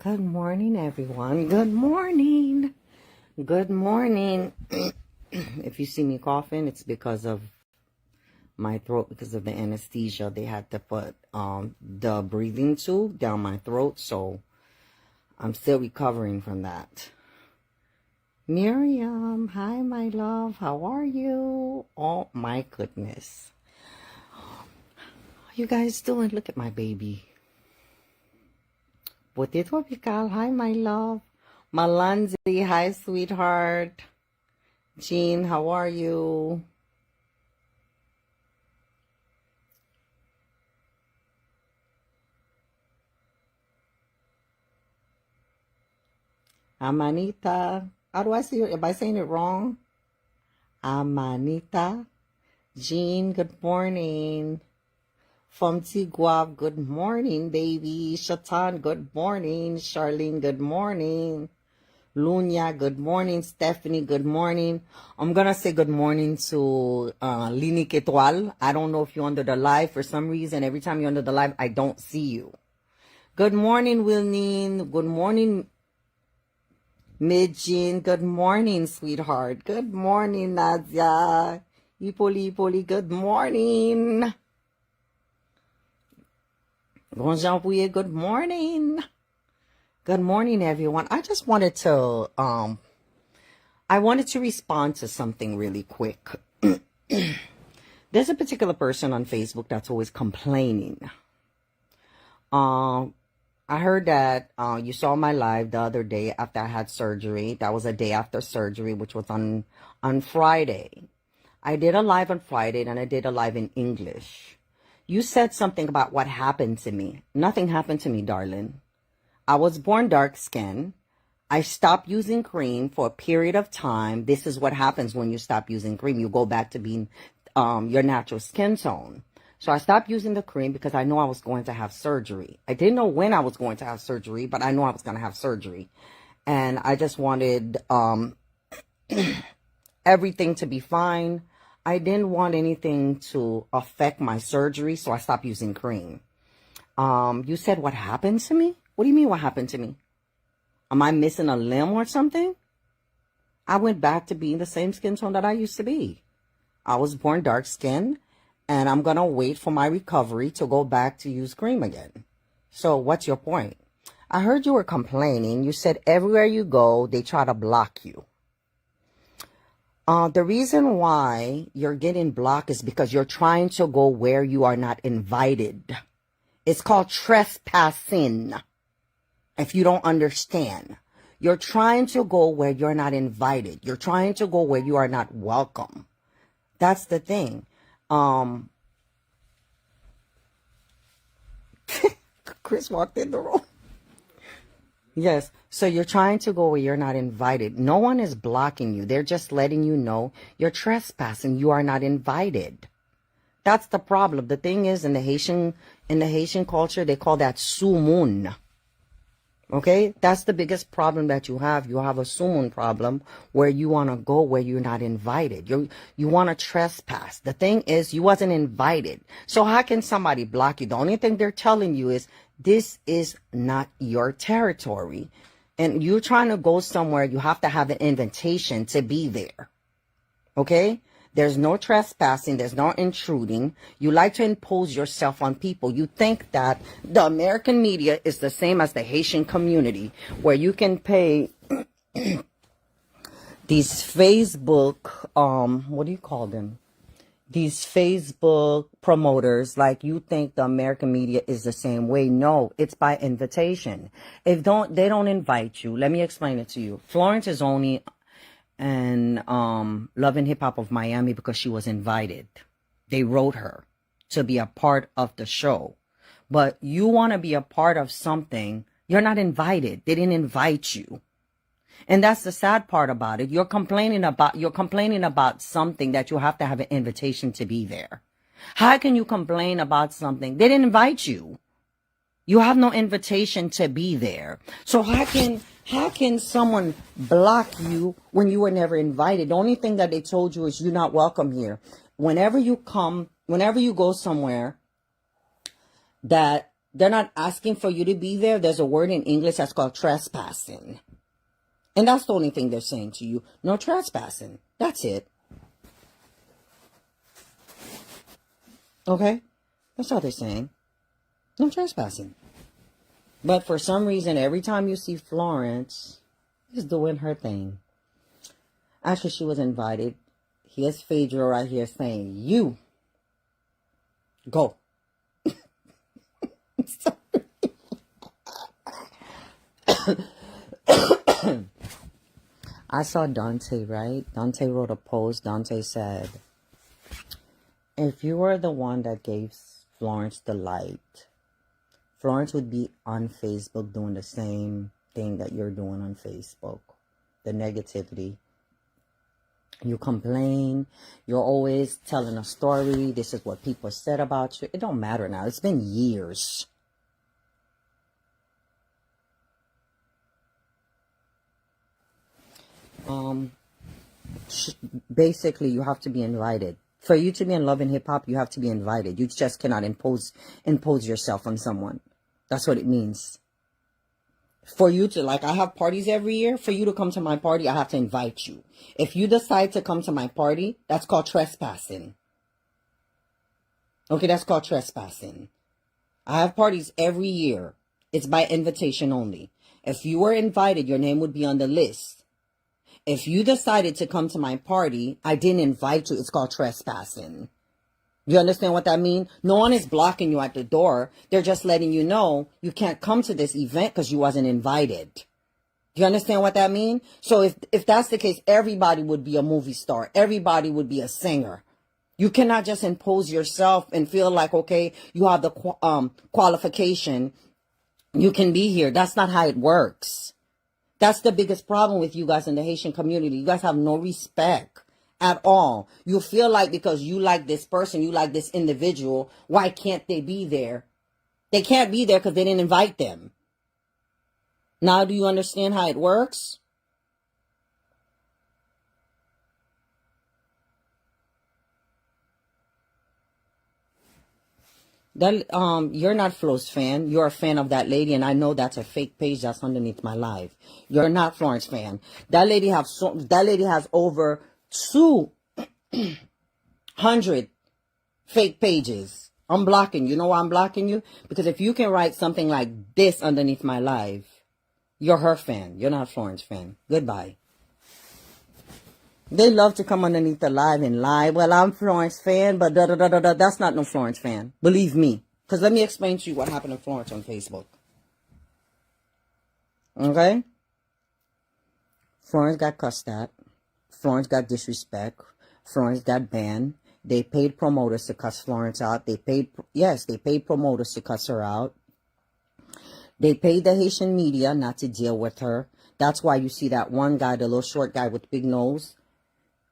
Good morning, everyone. Good morning. Good morning. If you see me coughing, it's because of my throat, because of the anesthesia. They had to put the breathing tube down my throat, so I'm still recovering from that. Miriam, hi, my love. How are you? Oh, my goodness. How you guys doing? Look at my baby. Tropical, hi, my love. Malanzi, hi, sweetheart. Jean, how are you? Amanita. How do I say it? Am I saying it wrong? Amanita. Jean, good morning. Fumti Guav, good morning, baby. Shatan, good morning. Charlene, good morning. Lunya, good morning. Stephanie, good morning. I'm going to say good morning to Lini Ketwal. I don't know if you're under the live. For some reason, every time you're under the live, I don't see you. Good morning, Wilneen. Good morning, Midjin. Good morning, sweetheart. Good morning, Nadia. Ipoli, good morning. Bonjour, good morning. Good morning, everyone. I just wanted to respond to something really quick. There's a particular person on Facebook that's always complaining. I heard that you saw my live the other day after I had surgery. That was a day after surgery, which was on Friday. I did a live on Friday, and I did a live in English. You said something about what happened to me. Nothing happened to me, darling. I was born dark-skinned. I stopped using cream for a period of time. This is what happens when you stop using cream. You go back to being your natural skin tone. So I stopped using the cream because I knew I was going to have surgery. I didn't know when I was going to have surgery, but I knew I was going to have surgery. And I just wanted everything to be fine. I didn't want anything to affect my surgery, so I stopped using cream. You said what happened to me? What do you mean what happened to me? Am I missing a limb or something? I went back to being the same skin tone that I used to be. I was born dark-skinned, and I'm going to wait for my recovery to go back to use cream again. So what's your point? I heard you were complaining. You said everywhere you go, they try to block you. The reason why you're getting blocked is because you're trying to go where you are not invited. It's called trespassing. If you don't understand, you're trying to go where you're not invited. You're trying to go where you are not welcome. That's the thing. Chris walked in the room. Yes. So you're trying to go where you're not invited. No one is blocking you. They're just letting you know you're trespassing. You are not invited. That's the problem. The thing is, in the Haitian culture, they call that sumun. Okay? That's the biggest problem that you have. You have a sumun problem where you want to go where you're not invited. You want to trespass. The thing is, you wasn't invited. So how can somebody block you? The only thing they're telling you is, this is not your territory. And you're trying to go somewhere, you have to have an invitation to be there. Okay? There's no trespassing. There's no intruding. You like to impose yourself on people. You think that the American media is the same as the Haitian community, where you can pay these Facebook, what do you call them? These Facebook promoters, like you think the American media is the same way. No, it's by invitation. They don't invite you. Let me explain it to you. Florence is only in Love and Hip Hop of Miami because she was invited. They wrote her to be a part of the show. But you want to be a part of something, you're not invited. They didn't invite you. And that's the sad part about it. You're complaining about something that you have to have an invitation to be there. How can you complain about something? They didn't invite you. You have no invitation to be there. So how can someone block you when you were never invited? The only thing that they told you is you're not welcome here. Whenever you go somewhere that They're not asking for you to be there. There's a word in English that's called trespassing. And that's the only thing they're saying to you. No trespassing. That's it. Okay? That's all they're saying. No trespassing. But for some reason, every time you see Florence, she's doing her thing. Actually, she was invited. Here's Phaedra right here saying, you go. I saw Dante, right? Dante wrote a post. Dante said, if you were the one that gave Florence the light, Florence would be on Facebook doing the same thing that you're doing on Facebook. The negativity. You complain. You're always telling a story. This is what people said about you. It don't matter now. It's been years. Basically, you have to be invited. For you to be in Love and Hip Hop, you have to be invited. You just cannot impose yourself on someone. That's what it means. For you to, like, I have parties every year. For you to come to my party, I have to invite you. If you decide to come to my party, that's called trespassing. Okay, that's called trespassing. I have parties every year. It's by invitation only. If you were invited, your name would be on the list. If you decided to come to my party, I didn't invite you. It's called trespassing. You understand what that means? No one is blocking you at the door. They're just letting you know you can't come to this event because you wasn't invited. Do you understand what that means? So if that's the case, everybody would be a movie star. Everybody would be a singer. You cannot just impose yourself and feel like, okay, you have the qualification. You can be here. That's not how it works. That's the biggest problem with you guys in the Haitian community. You guys have no respect at all. You feel like because you like this person, you like this individual, why can't they be there? They can't be there because they didn't invite them. Now do you understand how it works? That you're not Flo's fan. You're a fan of that lady, and I know that's a fake page that's underneath my live. You're not Florence fan. That lady has over 200 fake pages. I'm blocking you. You know why I'm blocking you? Because if you can write something like this underneath my live, you're her fan. You're not Florence fan. Goodbye. They love to come underneath the live and lie. Well, I'm Florence fan, but da-da-da-da-da. That's not no Florence fan. Believe me. Because let me explain to you what happened to Florence on Facebook. Okay? Florence got cussed at. Florence got disrespect. Florence got banned. They paid promoters to cuss Florence out. They paid promoters to cuss her out. They paid the Haitian media not to deal with her. That's why you see that one guy, the little short guy with big nose.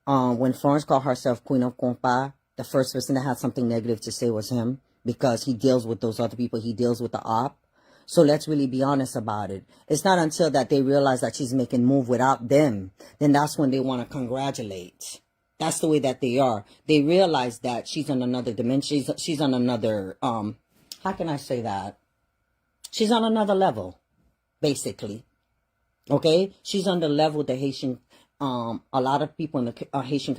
When Florence called herself Queen of Compa, the first person that had something negative to say was him, because he deals with those other people. He deals with the op. So let's really be honest about it. It's not until that they realize that she's making move without them, then that's when they want to congratulate. That's the way that they are. They realize that she's on another dimension. She's on another, how can I say that? She's on another level, basically. Okay? She's on the level the Haitian, a lot of people in the Haitian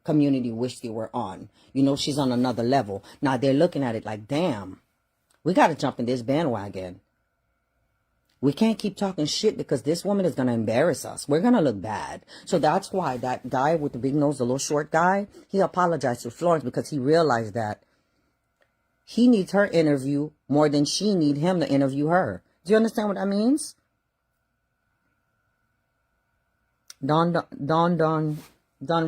community wish they were on. You know, she's on another level. Now they're looking at it like, damn, we got to jump in this bandwagon. We can't keep talking shit because this woman is going to embarrass us. We're going to look bad. So that's why that guy with the big nose, the little short guy, he apologized to Florence because he realized that he needs her interview more than she need him to interview her. Do you understand what that means? Don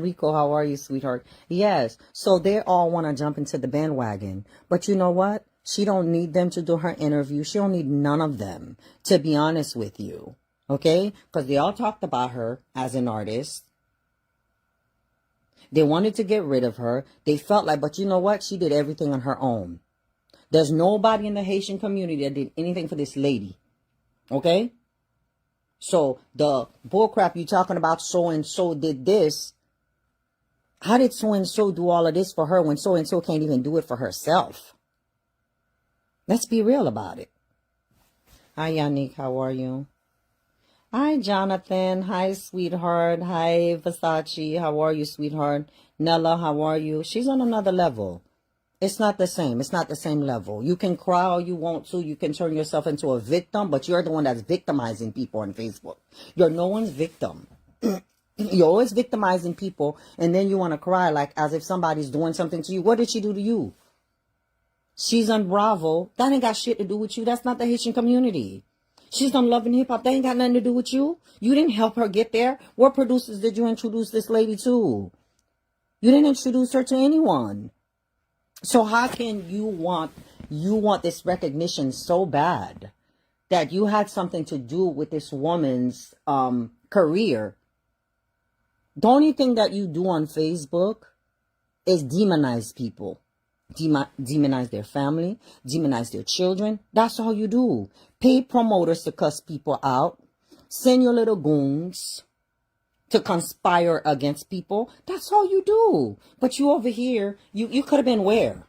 Rico, how are you, sweetheart? Yes. So they all want to jump into the bandwagon. But you know what? She don't need them to do her interview. She don't need none of them, to be honest with you. Okay? Because they all talked about her as an artist. They wanted to get rid of her. They felt like, but you know what? She did everything on her own. There's nobody in the Haitian community that did anything for this lady. Okay? So the bullcrap you talking about, so-and-so did this. How did so-and-so do all of this for her when so-and-so can't even do it for herself? Let's be real about it. Hi, Yannick. How are you? Hi, Jonathan. Hi, sweetheart. Hi, Versace. How are you, sweetheart? Nella, how are you? She's on another level. It's not the same. It's not the same level. You can cry all you want to. You can turn yourself into a victim, but you're the one that's victimizing people on Facebook. You're no one's victim. You're always victimizing people, and then you want to cry like as if somebody's doing something to you. What did she do to you? She's on Bravo. That ain't got shit to do with you. That's not the Haitian community. She's on Love and Hip Hop. That ain't got nothing to do with you. You didn't help her get there. What producers did you introduce this lady to? You didn't introduce her to anyone. So how can you want this recognition so bad that you had something to do with this woman's career? The only thing that you do on Facebook is demonize people. Demonize their family, demonize their children. That's all you do. Pay promoters to cuss people out. Send your little goons to conspire against people. That's all you do. But you over here, you could have been where?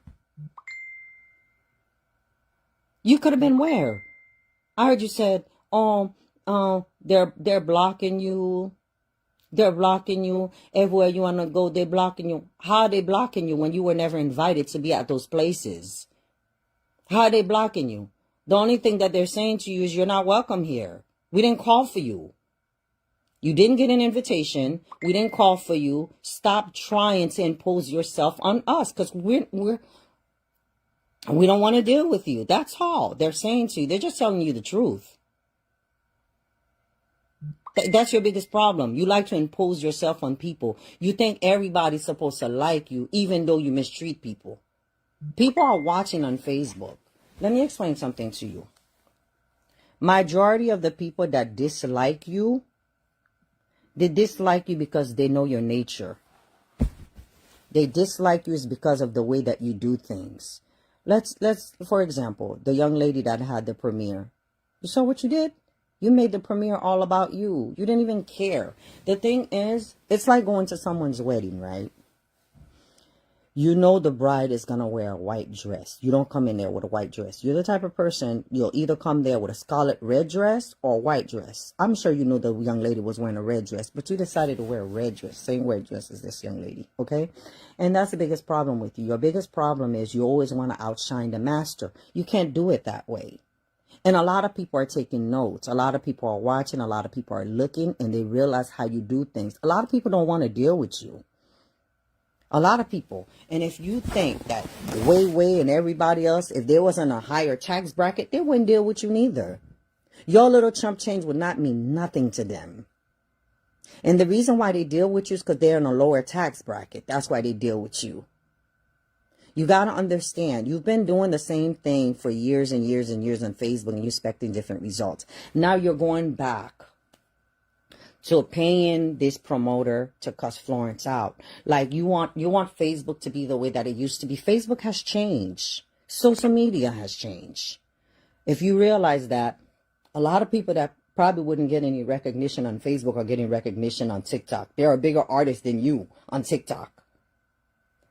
You could have been where? I heard you said, they're blocking you. They're blocking you. Everywhere you want to go, they're blocking you. How are they blocking you when you were never invited to be at those places? How are they blocking you? The only thing that they're saying to you is you're not welcome here. We didn't call for you. You didn't get an invitation. We didn't call for you. Stop trying to impose yourself on us because we don't want to deal with you. That's all they're saying to you. They're just telling you the truth. That's your biggest problem. You like to impose yourself on people. You think everybody's supposed to like you, even though you mistreat people. People are watching on Facebook. Let me explain something to you. Majority of the people that dislike you, they dislike you because they know your nature. They dislike you is because of the way that you do things. Let's for example, the young lady that had the premiere. You saw what you did? You made the premiere all about you. You didn't even care. The thing is, it's like going to someone's wedding, right? You know the bride is going to wear a white dress. You don't come in there with a white dress. You're the type of person, you'll either come there with a scarlet red dress or a white dress. I'm sure you know the young lady was wearing a red dress, but you decided to wear a red dress. Same red dress as this young lady, okay? And that's the biggest problem with you. Your biggest problem is you always want to outshine the master. You can't do it that way. And a lot of people are taking notes. A lot of people are watching. A lot of people are looking, and they realize how you do things. A lot of people don't want to deal with you. A lot of people. And if you think that Way and everybody else, if there wasn't a higher tax bracket, they wouldn't deal with you neither. Your little chump change would not mean nothing to them. And the reason why they deal with you is because they're in a lower tax bracket. That's why they deal with you. You got to understand, you've been doing the same thing for years and years and years on Facebook and you're expecting different results. Now you're going back to paying this promoter to cuss Florence out. Like you want Facebook to be the way that it used to be. Facebook has changed. Social media has changed. If you realize that, a lot of people that probably wouldn't get any recognition on Facebook are getting recognition on TikTok. There are bigger artists than you on TikTok.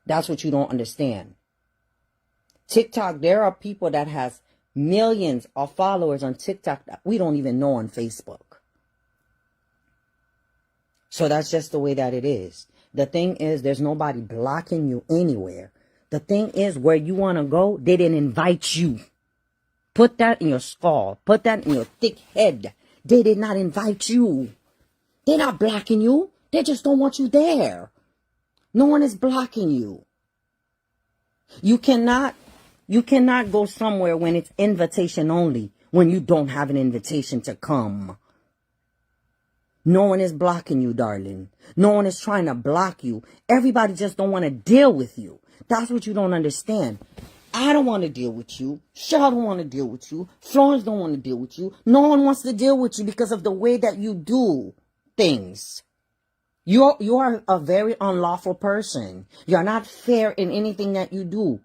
That's what you don't understand. TikTok, there are people that has millions of followers on TikTok that we don't even know on Facebook. So that's just the way that it is. The thing is, there's nobody blocking you anywhere. The thing is, where you want to go, they didn't invite you. Put that in your skull. Put that in your thick head. They did not invite you. They're not blocking you. They just don't want you there. No one is blocking you. You cannot go somewhere when it's invitation only, when you don't have an invitation to come. No one is blocking you, darling. No one is trying to block you. Everybody just don't want to deal with you. That's what you don't understand. I don't want to deal with you. Cheryl don't want to deal with you. Florence don't want to deal with you. No one wants to deal with you because of the way that you do things. You are a very unlawful person. You're not fair in anything that you do.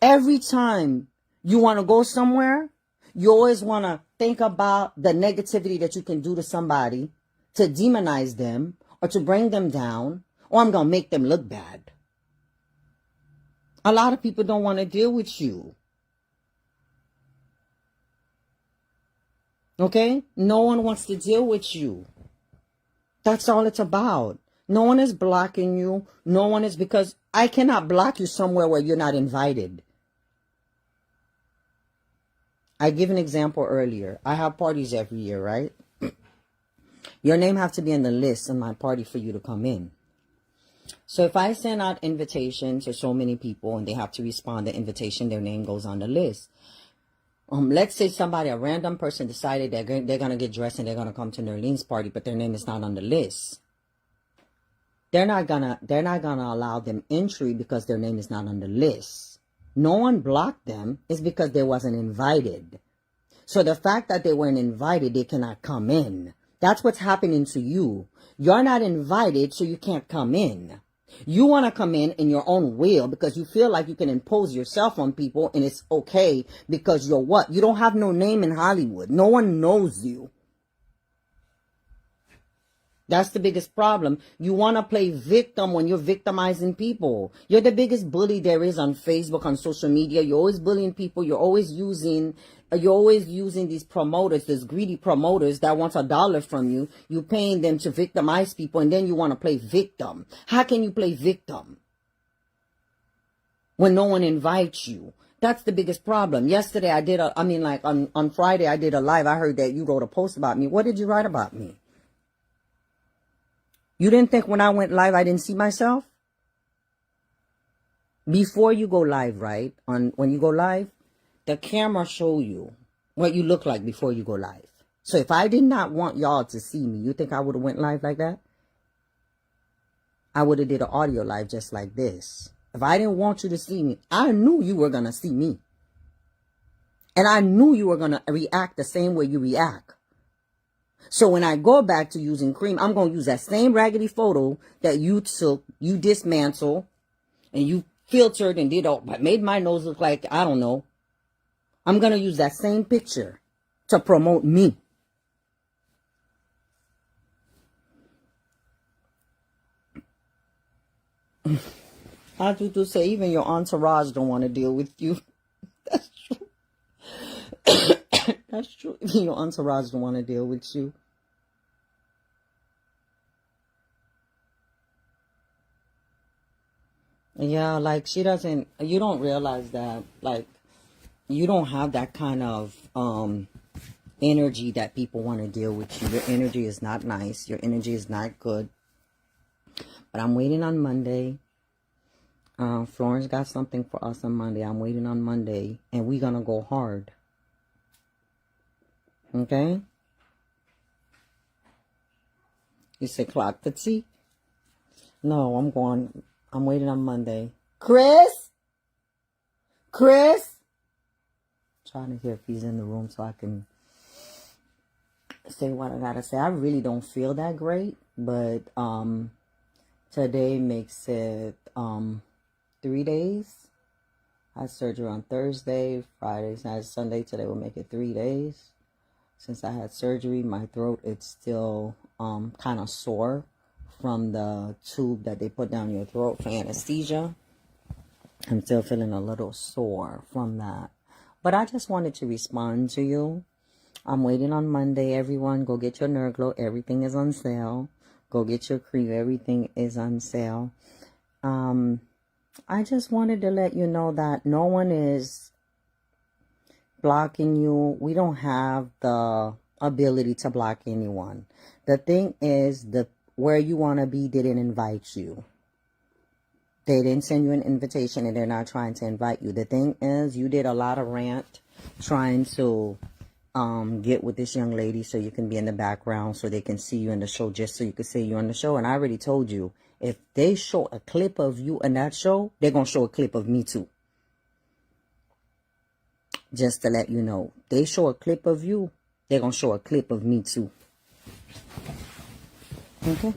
Every time you want to go somewhere, you always want to think about the negativity that you can do to somebody, to demonize them, or to bring them down, or I'm going to make them look bad. A lot of people don't want to deal with you. Okay? No one wants to deal with you. That's all it's about. No one is blocking you. No one is, because I cannot block you somewhere where you're not invited. I give an example earlier. I have parties every year, right? Your name have to be in the list in my party for you to come in. So if I send out invitations to so many people and they have to respond to invitation, their name goes on the list. Let's say somebody, a random person, decided they're going to get dressed and they're going to come to Nerline's party, but their name is not on the list. They're not gonna allow them entry because their name is not on the list. No one blocked them. It's because they wasn't invited. So the fact that they weren't invited, they cannot come in. That's what's happening to you. You're not invited, so you can't come in. You want to come in your own will because you feel like you can impose yourself on people and it's okay because you're what? You don't have no name in Hollywood. No one knows you. That's the biggest problem. You want to play victim when you're victimizing people. You're the biggest bully there is on Facebook, on social media. You're always bullying people. You're always using these promoters, these greedy promoters that wants $1 from you. You paying them to victimize people, and then you want to play victim. How can you play victim when no one invites you? That's the biggest problem. Yesterday on Friday I did a live. I heard that you wrote a post about me. What did you write about me? You didn't think when I went live I didn't see myself? Before you go live, right? When you go live, the camera show you what you look like before you go live. So if I did not want y'all to see me, you think I would have went live like that? I would have did an audio live just like this. If I didn't want you to see me, I knew you were going to see me. And I knew you were going to react the same way you react. So when I go back to using cream, I'm going to use that same raggedy photo that you took, you dismantled, and you filtered and did all, but made my nose look like, I don't know. I'm going to use that same picture to promote me. I do to say, even your entourage don't want to deal with you. That's true. That's true. Even your entourage don't want to deal with you. Yeah, like she doesn't, you don't realize that, like, you don't have that kind of energy that people want to deal with you. Your energy is not nice. Your energy is not good. But I'm waiting on Monday. Florence got something for us on Monday. I'm waiting on Monday. And we're going to go hard. Okay? You say clock the tea? No, I'm waiting on Monday. Chris? Trying to hear if he's in the room so I can say what I gotta say. I really don't feel that great, but today makes it 3 days. I had surgery on Thursday, Friday, Saturday, Sunday. Today will make it 3 days. Since I had surgery, my throat is still kind of sore from the tube that they put down your throat for anesthesia. I'm still feeling a little sore from that. But I just wanted to respond to you. I'm waiting on Monday. Everyone, go get your Nerglow. Everything is on sale. Go get your cream. Everything is on sale. I just wanted to let you know that no one is blocking you. We don't have the ability to block anyone. The thing is, where you want to be didn't invite you. They didn't send you an invitation and they're not trying to invite you. The thing is, you did a lot of rant trying to get with this young lady so you can be in the background so they can see you in the show just so you can say you're on the show. And I already told you, if they show a clip of you in that show, they're going to show a clip of me too. Just to let you know. They show a clip of you, they're going to show a clip of me too. Okay?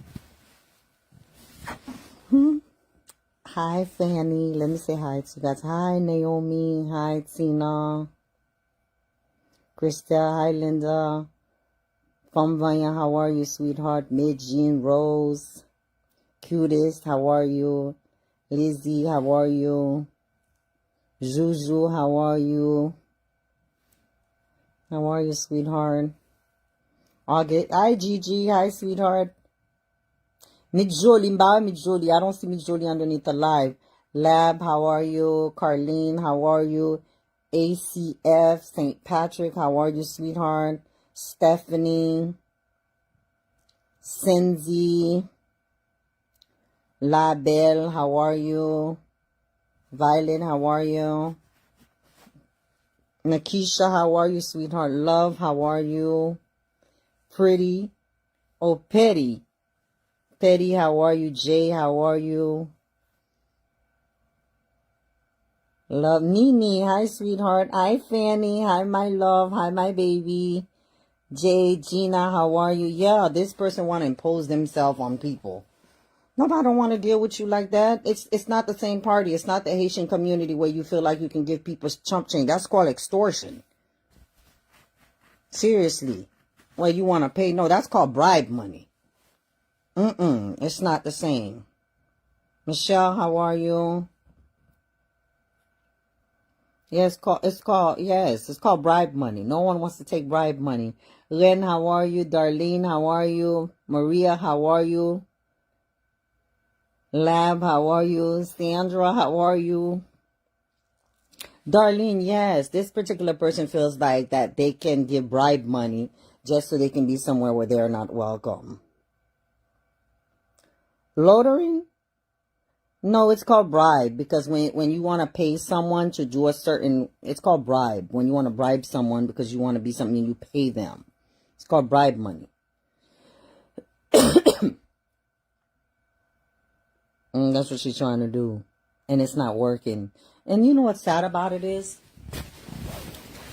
Hi, Fanny. Let me say hi to you guys. Hi, Naomi. Hi, Tina. Krista. Hi, Linda. Vanya, how are you, sweetheart? Mid-Jean, Rose. Cutest, how are you? Lizzie, how are you? Juju, how are you? How are you, sweetheart? August. Hi, Gigi. Hi, sweetheart. Midjoli. I don't see Midjoli underneath the live. Lab, how are you? Carlene, how are you? ACF, St. Patrick, how are you, sweetheart? Stephanie, Cindy, La Belle, how are you? Violet, how are you? Nakisha, how are you, sweetheart? Love, how are you? Pretty. Oh, Petty. Petty, how are you? Jay, how are you? Love, Nini, hi, sweetheart. Hi, Fanny. Hi, my love. Hi, my baby. Jay, Gina, how are you? Yeah, this person want to impose themselves on people. Nobody don't want to deal with you like that. It's not the same party. It's not the Haitian community where you feel like you can give people chump change. That's called extortion. Seriously. Well, you want to pay? No, that's called bribe money. It's not the same. Michelle, how are you? Yes, it's called bribe money. No one wants to take bribe money. Len, how are you? Darlene, how are you? Maria, how are you? Lab, how are you? Sandra, how are you? Darlene, yes, this particular person feels like that they can give bribe money just so they can be somewhere where they're not welcome. Loitering? No, it's called bribe because when you want to pay someone to do a certain, it's called bribe. When you want to bribe someone because you want to be something, you pay them. It's called bribe money. That's what she's trying to do. And it's not working. And you know what's sad about it is?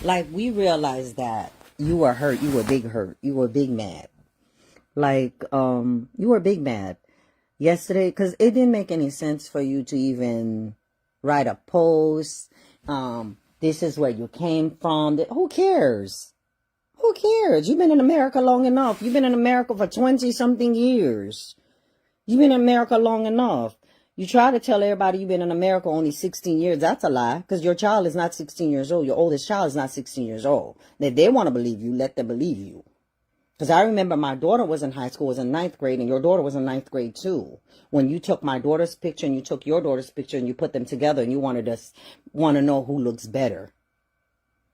Like, we realized that you were hurt. You were big hurt. You were big mad. Like, you were big mad yesterday because it didn't make any sense for you to even write a post. This is where you came from. Who cares? Who cares? You've been in America long enough. You've been in America for 20-something years. You've been in America long enough. You try to tell everybody you've been in America only 16 years. That's a lie because your child is not 16 years old. Your oldest child is not 16 years old. If they want to believe you, let them believe you. Because I remember my daughter was in high school, was in 9th grade, and your daughter was in 9th grade too. When you took my daughter's picture and you took your daughter's picture and you put them together and you want to know who looks better.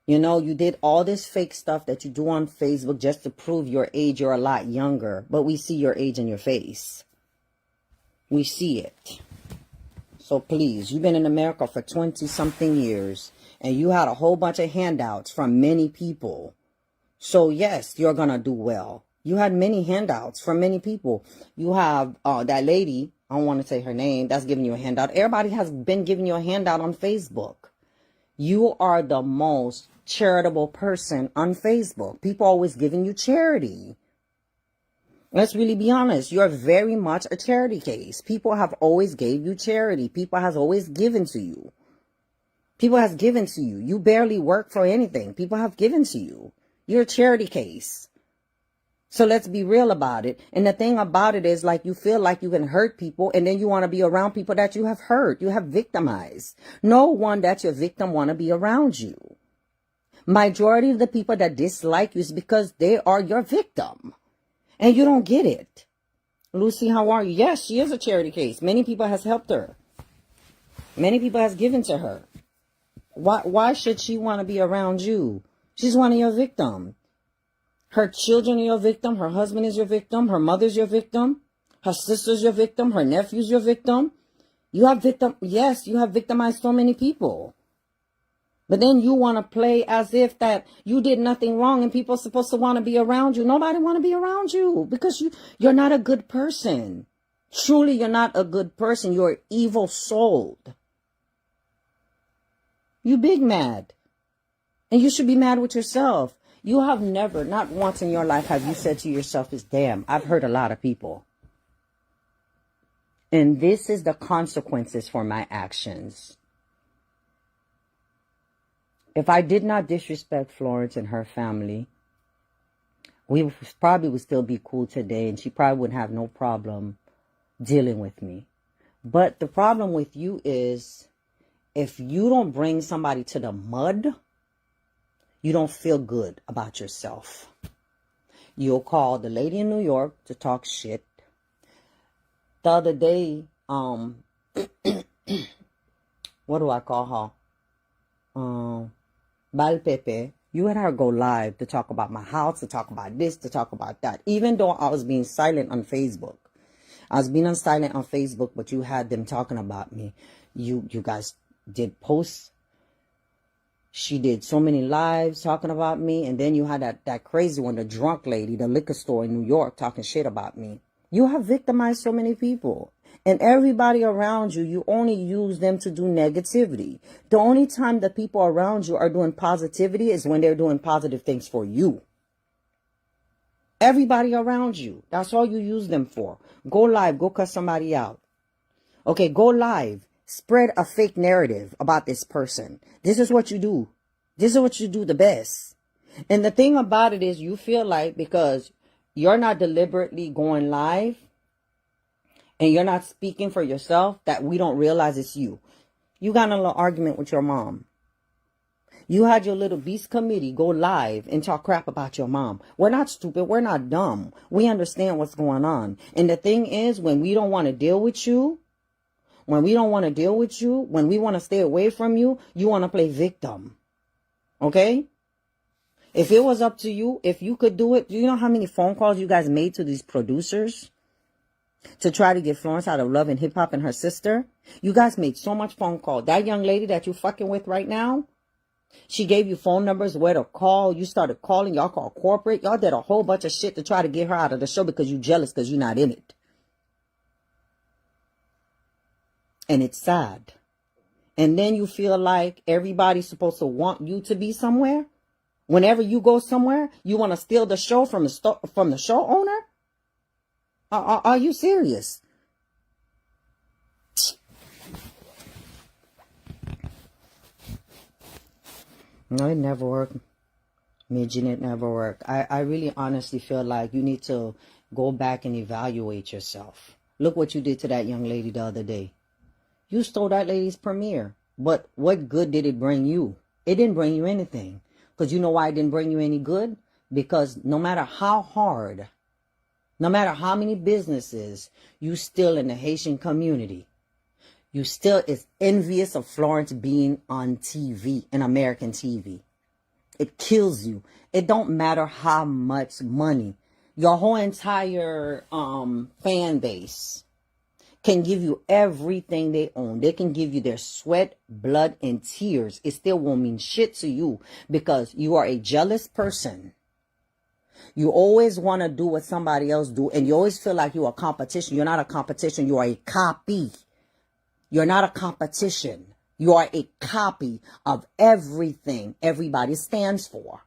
You know, you did all this fake stuff that you do on Facebook just to prove your age. You're a lot younger, but we see your age in your face. We see it. So please, you've been in America for 20-something years and you had a whole bunch of handouts from many people. So yes, you're going to do well. You had many handouts from many people. You have that lady, I don't want to say her name, that's giving you a handout. Everybody has been giving you a handout on Facebook. You are the most charitable person on Facebook. People always giving you charity. Let's really be honest. You're very much a charity case. People have always gave you charity. People has always given to you. People has given to you. You barely work for anything. People have given to you. You're a charity case. So let's be real about it. And the thing about it is, like, you feel like you can hurt people and then you want to be around people that you have hurt. You have victimized. No one that's your victim want to be around you. Majority of the people that dislike you is because they are your victim. And you don't get it. Lucy, how are you? Yes, she is a charity case. Many people has helped her. Many people has given to her. Why should she want to be around you? She's one of your victims. Her children are your victim. Her husband is your victim. Her mother's your victim. Her sister's your victim. Her nephew's your victim. You have yes, you have victimized so many people. But then you want to play as if that you did nothing wrong and people are supposed to want to be around you. Nobody want to be around you because you're not a good person. Truly, you're not a good person. You're evil-souled. You big mad. And you should be mad with yourself. You have never, not once in your life, have you said to yourself, is damn, I've hurt a lot of people. And this is the consequences for my actions. If I did not disrespect Florence and her family, we probably would still be cool today and she probably would have no problem dealing with me. But the problem with you is if you don't bring somebody to the mud, you don't feel good about yourself. You'll call the lady in New York to talk shit. The other day, what do I call her? Balpepe. You had her go live to talk about my house, to talk about this, to talk about that. Even though I was being silent on Facebook. I was being silent on Facebook, but you had them talking about me. You guys did posts. She did so many lives talking about me. And then you had that crazy one, the drunk lady, the liquor store in New York talking shit about me. You have victimized so many people. And everybody around you, you only use them to do negativity. The only time the people around you are doing positivity is when they're doing positive things for you. Everybody around you, that's all you use them for. Go live, go cuss somebody out. Okay, go live. Spread a fake narrative about this person. This is what you do. This is what you do the best. And the thing about it is you feel like because you're not deliberately going live and you're not speaking for yourself that we don't realize it's you. You got in a little argument with your mom. You had your little beast committee go live and talk crap about your mom. We're not stupid. We're not dumb. We understand what's going on. And the thing is, when we don't want to deal with you, when we want to stay away from you, you want to play victim. Okay? If it was up to you, if you could do it, do you know how many phone calls you guys made to these producers to try to get Florence out of Love and Hip Hop and her sister? You guys made so much phone call. That young lady that you fucking with right now, she gave you phone numbers where to call. You started calling. Y'all called corporate. Y'all did a whole bunch of shit to try to get her out of the show because you jealous because you're not in it. And it's sad. And then you feel like everybody's supposed to want you to be somewhere. Whenever you go somewhere, you want to steal the show from the show owner? Are you serious? No, it never worked. Midget, it never worked. I really honestly feel like you need to go back and evaluate yourself. Look what you did to that young lady the other day. You stole that lady's premiere. But what good did it bring you? It didn't bring you anything. Because you know why it didn't bring you any good? Because no matter how hard, no matter how many businesses you still in the Haitian community, you still is envious of Florence being on TV, in American TV. It kills you. It don't matter how much money. Your whole entire fan base can give you everything they own. They can give you their sweat, blood, and tears. It still won't mean shit to you because you are a jealous person. You always want to do what somebody else do, and you always feel like you're a competition. You're not a competition. You are a copy. You're not a competition. You are a copy of everything everybody stands for.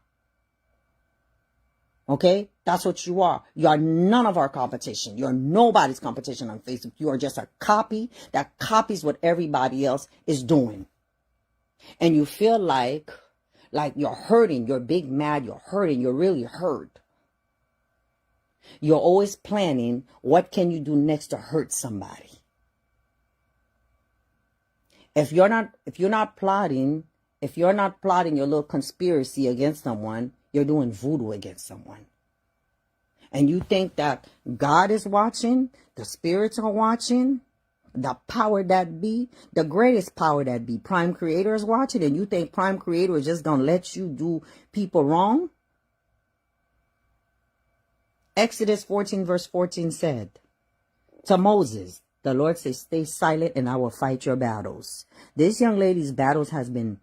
Okay? That's what you are. You are none of our competition. You're nobody's competition on Facebook. You are just a copy that copies what everybody else is doing. And you feel like you're hurting. You're big mad. You're hurting. You're really hurt. You're always planning what can you do next to hurt somebody. If you're not plotting your little conspiracy against someone, you're doing voodoo against someone. And you think that God is watching, the spirits are watching, the power that be, the greatest power that be, Prime Creator is watching, and you think Prime Creator is just going to let you do people wrong? Exodus 14 verse 14 said to Moses, the Lord says, stay silent and I will fight your battles. This young lady's battles has been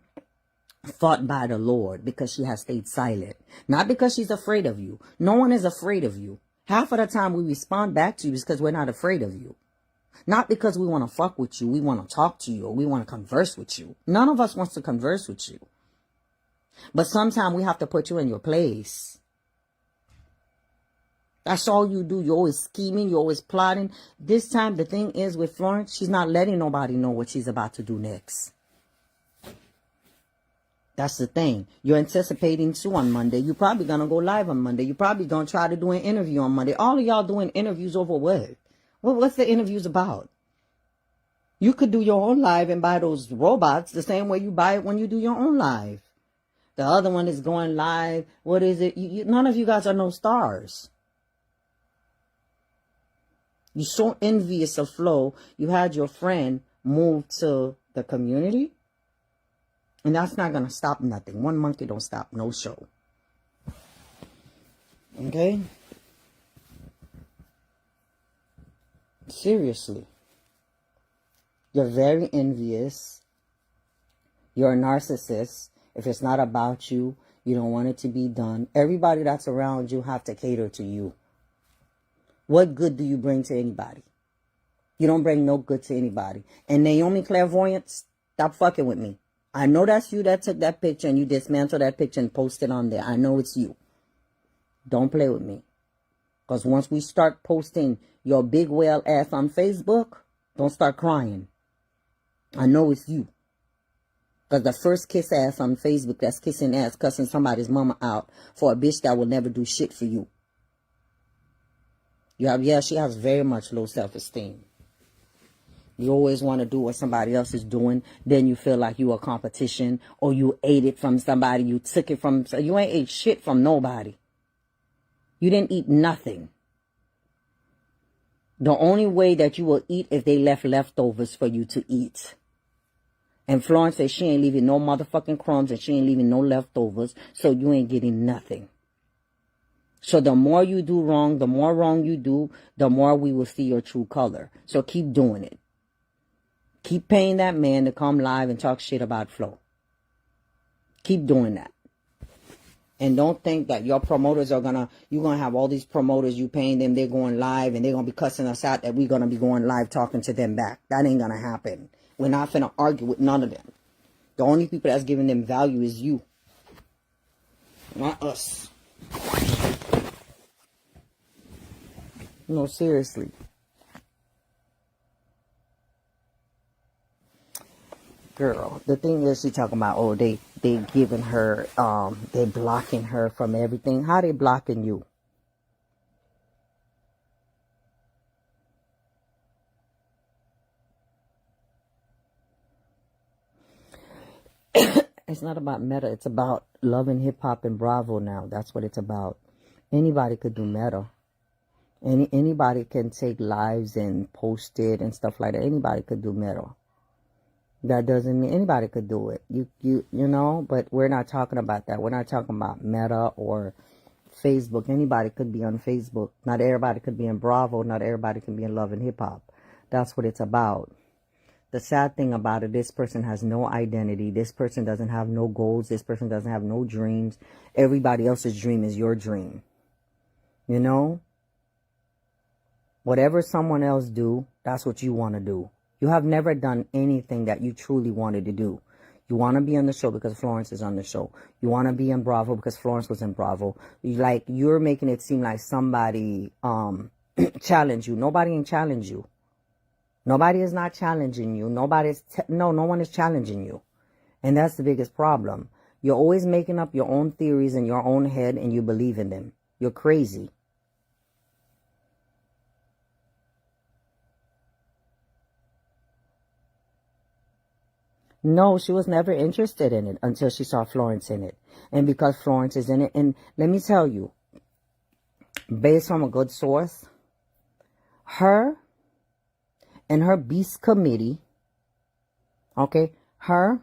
fought by the Lord because she has stayed silent. Not because she's afraid of you. No one is afraid of you. Half of the time we respond back to you because we're not afraid of you. Not because we want to fuck with you. We want to talk to you or we want to converse with you. None of us wants to converse with you. But sometimes we have to put you in your place. That's all you do. You're always scheming. You're always plotting. This time, the thing is with Florence, she's not letting nobody know what she's about to do next. That's the thing. You're anticipating too on Monday. You're probably going to go live on Monday. You're probably going to try to do an interview on Monday. All of y'all doing interviews over what? What's the interviews about? You could do your own live and buy those robots the same way you buy it when you do your own live. The other one is going live. What is it? None of you guys are no stars. You're so envious of Flo. You had your friend move to the community. And that's not going to stop nothing. One monkey don't stop no show. Okay? Seriously. You're very envious. You're a narcissist. If it's not about you, you don't want it to be done. Everybody that's around you have to cater to you. What good do you bring to anybody? You don't bring no good to anybody. And Naomi Clairvoyant, stop fucking with me. I know that's you that took that picture and you dismantled that picture and posted on there. I know it's you. Don't play with me. Because once we start posting your big whale ass on Facebook, don't start crying. I know it's you. Because the first kiss ass on Facebook that's kissing ass, cussing somebody's mama out for a bitch that will never do shit for you. Yeah, she has very much low self-esteem. You always want to do what somebody else is doing. Then you feel like you a competition or you ate it from somebody. You took it from... You ain't ate shit from nobody. You didn't eat nothing. The only way that you will eat if they left leftovers for you to eat. And Florence says she ain't leaving no motherfucking crumbs and she ain't leaving no leftovers. So you ain't getting nothing. So the more you do wrong, the more wrong you do, the more we will see your true color. So keep doing it. Keep paying that man to come live and talk shit about Flo. Keep doing that. And don't think that your promoters are you're going to have all these promoters, you paying them, they're going live and they're going to be cussing us out that we're going to be going live talking to them back. That ain't going to happen. We're not finna argue with none of them. The only people that's giving them value is you. Not us. No, seriously. Girl, the thing is, she talking about, oh, they giving her, they blocking her from everything. How they blocking you? It's not about meta. It's about Love and Hip Hop and Bravo now. That's what it's about. Anybody could do meta. Anybody can take lives and post it and stuff like that. Anybody could do meta. That doesn't mean anybody could do it. You know, but we're not talking about that. We're not talking about Meta or Facebook. Anybody could be on Facebook. Not everybody could be in Bravo. Not everybody can be in Love and Hip Hop. That's what it's about. The sad thing about it, this person has no identity. This person doesn't have no goals. This person doesn't have no dreams. Everybody else's dream is your dream. You know? Whatever someone else do, that's what you want to do. You have never done anything that you truly wanted to do. You want to be on the show because Florence is on the show. You want to be in Bravo because Florence was in Bravo. You're making it seem like somebody challenged you. Nobody ain't challenged you. Nobody is not challenging you. No one is challenging you. And that's the biggest problem. You're always making up your own theories in your own head and you believe in them. You're crazy. No, she was never interested in it until she saw Florence in it. And because Florence is in it, and let me tell you, based on a good source, her and her beast committee, okay, her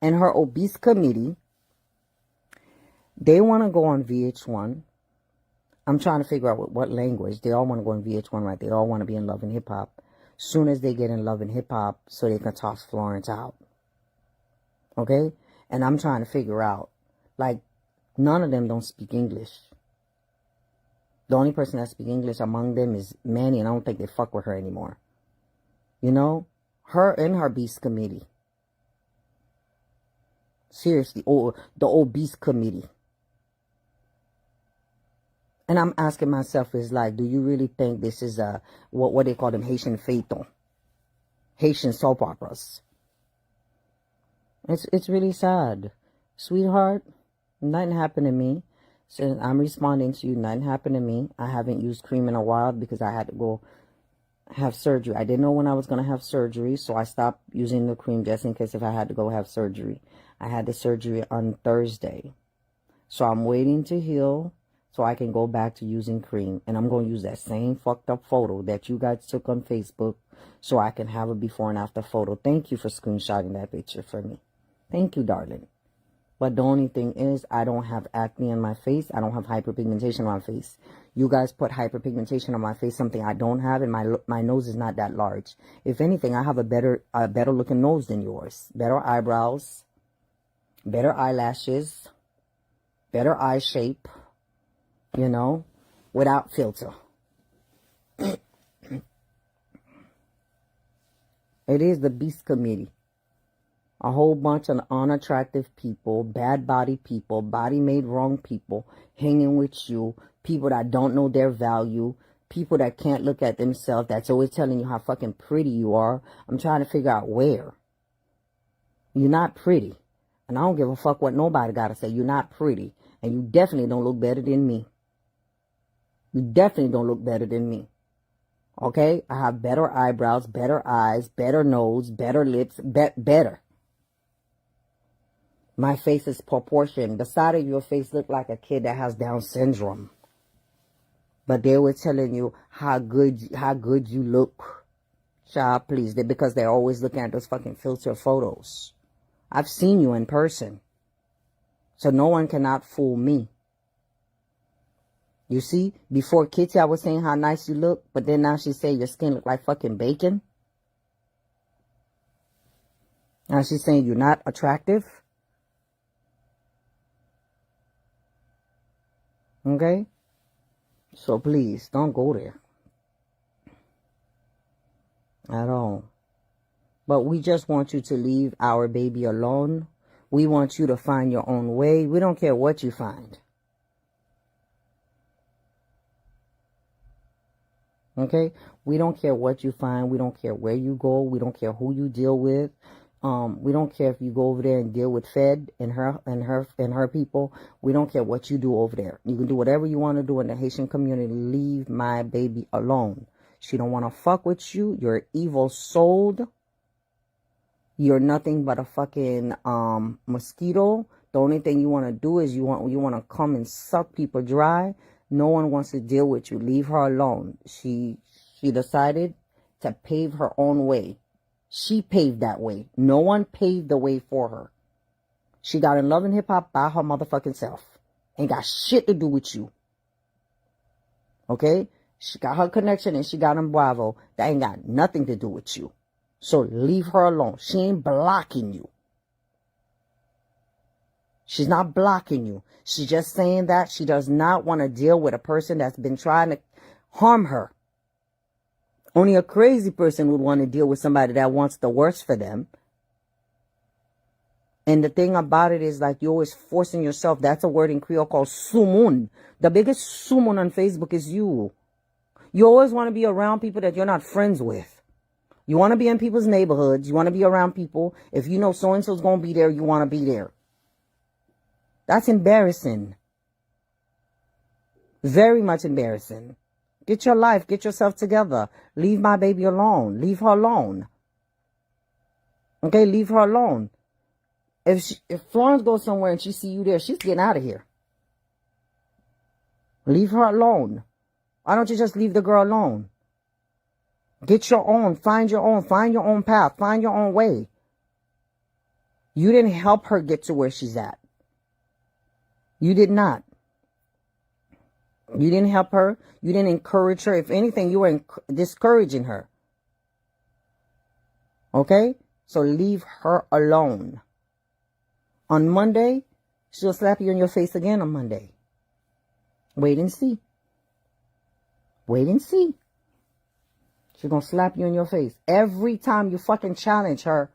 and her obese committee, they want to go on VH1. I'm trying to figure out what language. They all want to go on VH1, right? They all want to be in Love and Hip Hop. Soon as they get in Love and Hip Hop, so they can toss Florence out. Okay? And I'm trying to figure out, none of them don't speak English. The only person that speaks English among them is Manny, and I don't think they fuck with her anymore. You know? Her and her beast committee. Seriously. Or the obese committee. And I'm asking myself, do you really think this is what they call them, Haitian feuilleton? Haitian soap operas. It's really sad. Sweetheart, nothing happened to me. So I'm responding to you, nothing happened to me. I haven't used cream in a while because I had to go have surgery. I didn't know when I was going to have surgery, so I stopped using the cream just in case if I had to go have surgery. I had the surgery on Thursday. So I'm waiting to heal so I can go back to using cream. And I'm going to use that same fucked up photo that you guys took on Facebook so I can have a before and after photo. Thank you for screenshotting that picture for me. Thank you, darling. But the only thing is, I don't have acne on my face. I don't have hyperpigmentation on my face. You guys put hyperpigmentation on my face, something I don't have, and my nose is not that large. If anything, I have a better looking nose than yours. Better eyebrows, better eyelashes, better eye shape, you know, without filter. It is the Beast Committee. A whole bunch of unattractive people, bad body people, body made wrong people, hanging with you, people that don't know their value, people that can't look at themselves, that's always telling you how fucking pretty you are. I'm trying to figure out where. You're not pretty. And I don't give a fuck what nobody got to say. You're not pretty. And you definitely don't look better than me. You definitely don't look better than me. Okay? I have better eyebrows, better eyes, better nose, better lips, better. My face is proportioned. The side of your face look like a kid that has Down syndrome. But they were telling you how good you look. Child, please. Because they're always looking at those fucking filter photos. I've seen you in person. So no one cannot fool me. You see, before Kitty, I was saying how nice you look, but then now she say your skin look like fucking bacon. Now she's saying you're not attractive. Okay? So please, don't go there. At all. But we just want you to leave our baby alone. We want you to find your own way. We don't care what you find. Okay? We don't care what you find. We don't care where you go. We don't care who you deal with. We don't care if you go over there and deal with Fed and her people. We don't care what you do over there. You can do whatever you want to do in the Haitian community. Leave my baby alone. She don't want to fuck with you. You're evil souled. You're nothing but a fucking mosquito. The only thing you want to do is you want to come and suck people dry. No one wants to deal with you. Leave her alone. She decided to pave her own way. She paved that way. No one paved the way for her. She got in Love and Hip Hop by her motherfucking self. Ain't got shit to do with you. Okay? She got her connection and she got in Bravo. That ain't got nothing to do with you. So leave her alone. She ain't blocking you. She's not blocking you. She's just saying that she does not want to deal with a person that's been trying to harm her. Only a crazy person would want to deal with somebody that wants the worst for them. And the thing about it is, like, you're always forcing yourself. That's a word in Creole called sumun. The biggest sumun on Facebook is you. You always want to be around people that you're not friends with. You want to be in people's neighborhoods. You want to be around people. If you know so-and-so's going to be there, you want to be there. That's embarrassing. Very much embarrassing. Get your life. Get yourself together. Leave my baby alone. Leave her alone. Okay, leave her alone. If Florence goes somewhere and she see you there, she's getting out of here. Leave her alone. Why don't you just leave the girl alone? Get your own. Find your own path. Find your own way. You didn't help her get to where she's at. You did not. You didn't help her. You didn't encourage her. If anything, you were discouraging her. Okay? So leave her alone. On Monday, she'll slap you in your face again on Monday. Wait and see. Wait and see. She's going to slap you in your face. Every time you fucking challenge her,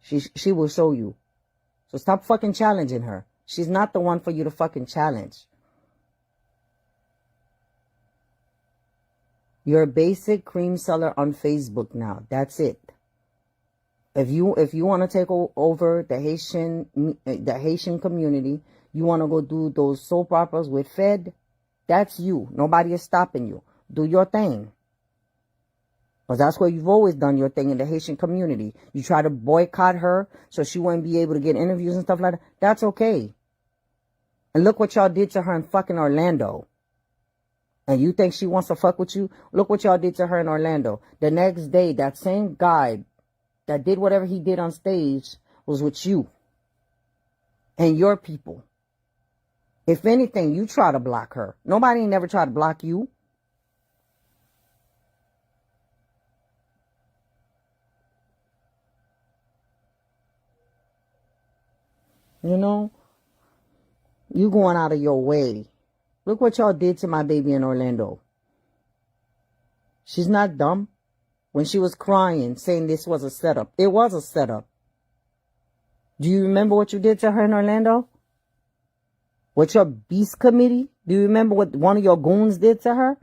she will show you. So stop fucking challenging her. She's not the one for you to fucking challenge. You're a basic cream seller on Facebook now. That's it. If you want to take over the Haitian community, you want to go do those soap operas with Fed, that's you. Nobody is stopping you. Do your thing. But that's what you've always done your thing in the Haitian community. You try to boycott her so she wouldn't be able to get interviews and stuff like that. That's okay. And look what y'all did to her in fucking Orlando. And you think she wants to fuck with you? Look what y'all did to her in Orlando. The next day, that same guy that did whatever he did on stage was with you and your people. If anything, you try to block her. Nobody never tried to block you. You know, you going out of your way. Look what y'all did to my baby in Orlando. She's not dumb. When she was crying, saying this was a setup. It was a setup. Do you remember what you did to her in Orlando? With your beast committee? Do you remember what one of your goons did to her?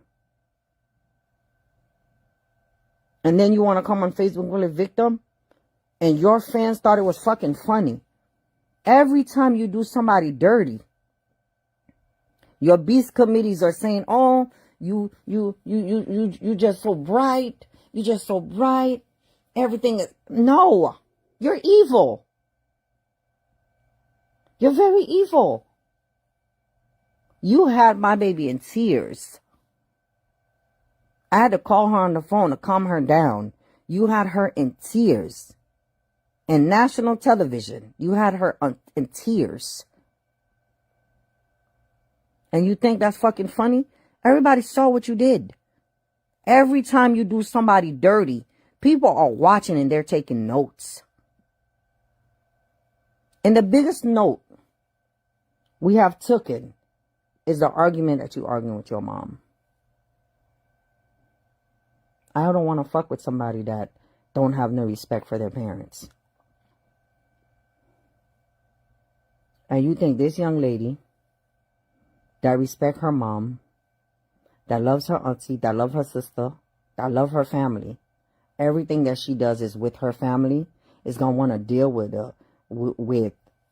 And then you want to come on Facebook with a victim? And your fans thought it was fucking funny. Every time you do somebody dirty, your beast committees are saying, "Oh, you just so bright. You just so bright. Everything is..." No, you're evil. You're very evil. You had my baby in tears. I had to call her on the phone to calm her down. You had her in tears. In national television, you had her in tears. And you think that's fucking funny? Everybody saw what you did. Every time you do somebody dirty, people are watching and they're taking notes. And the biggest note we have taken is the argument that you're arguing with your mom. I don't want to fuck with somebody that don't have no respect for their parents. And you think this young lady that respect her mom, that loves her auntie, that love her sister, that love her family, everything that she does is with her family, is going to want to deal with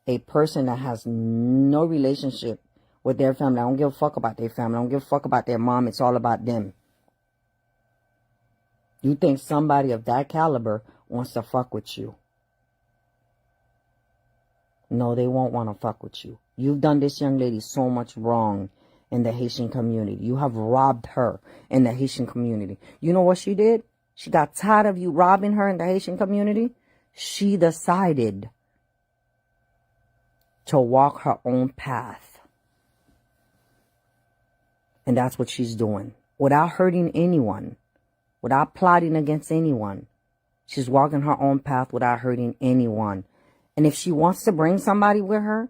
a person that has no relationship with their family. I don't give a fuck about their family. I don't give a fuck about their mom. It's all about them. You think somebody of that caliber wants to fuck with you? No, they won't want to fuck with you. You've done this young lady so much wrong in the Haitian community. You have robbed her in the Haitian community. You know what she did? She got tired of you robbing her in the Haitian community. She decided to walk her own path. And that's what she's doing. Without hurting anyone. Without plotting against anyone. She's walking her own path without hurting anyone. And if she wants to bring somebody with her,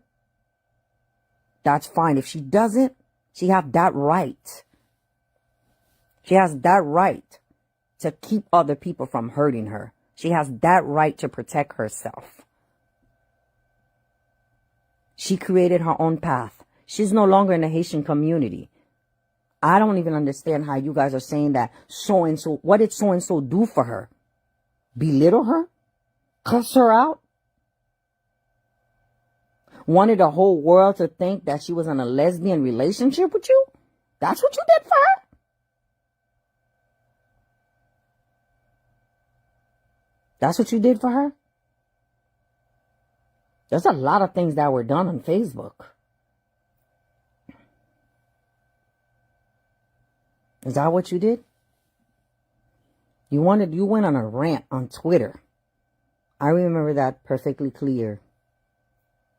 that's fine. If she doesn't, she has that right. She has that right to keep other people from hurting her. She has that right to protect herself. She created her own path. She's no longer in the Haitian community. I don't even understand how you guys are saying that so-and-so, what did so-and-so do for her? Belittle her? Cuss her out? Wanted the whole world to think that she was in a lesbian relationship with you? That's what you did for her? That's what you did for her? There's a lot of things that were done on Facebook. Is that what you did? You went on a rant on Twitter. I remember that perfectly clear.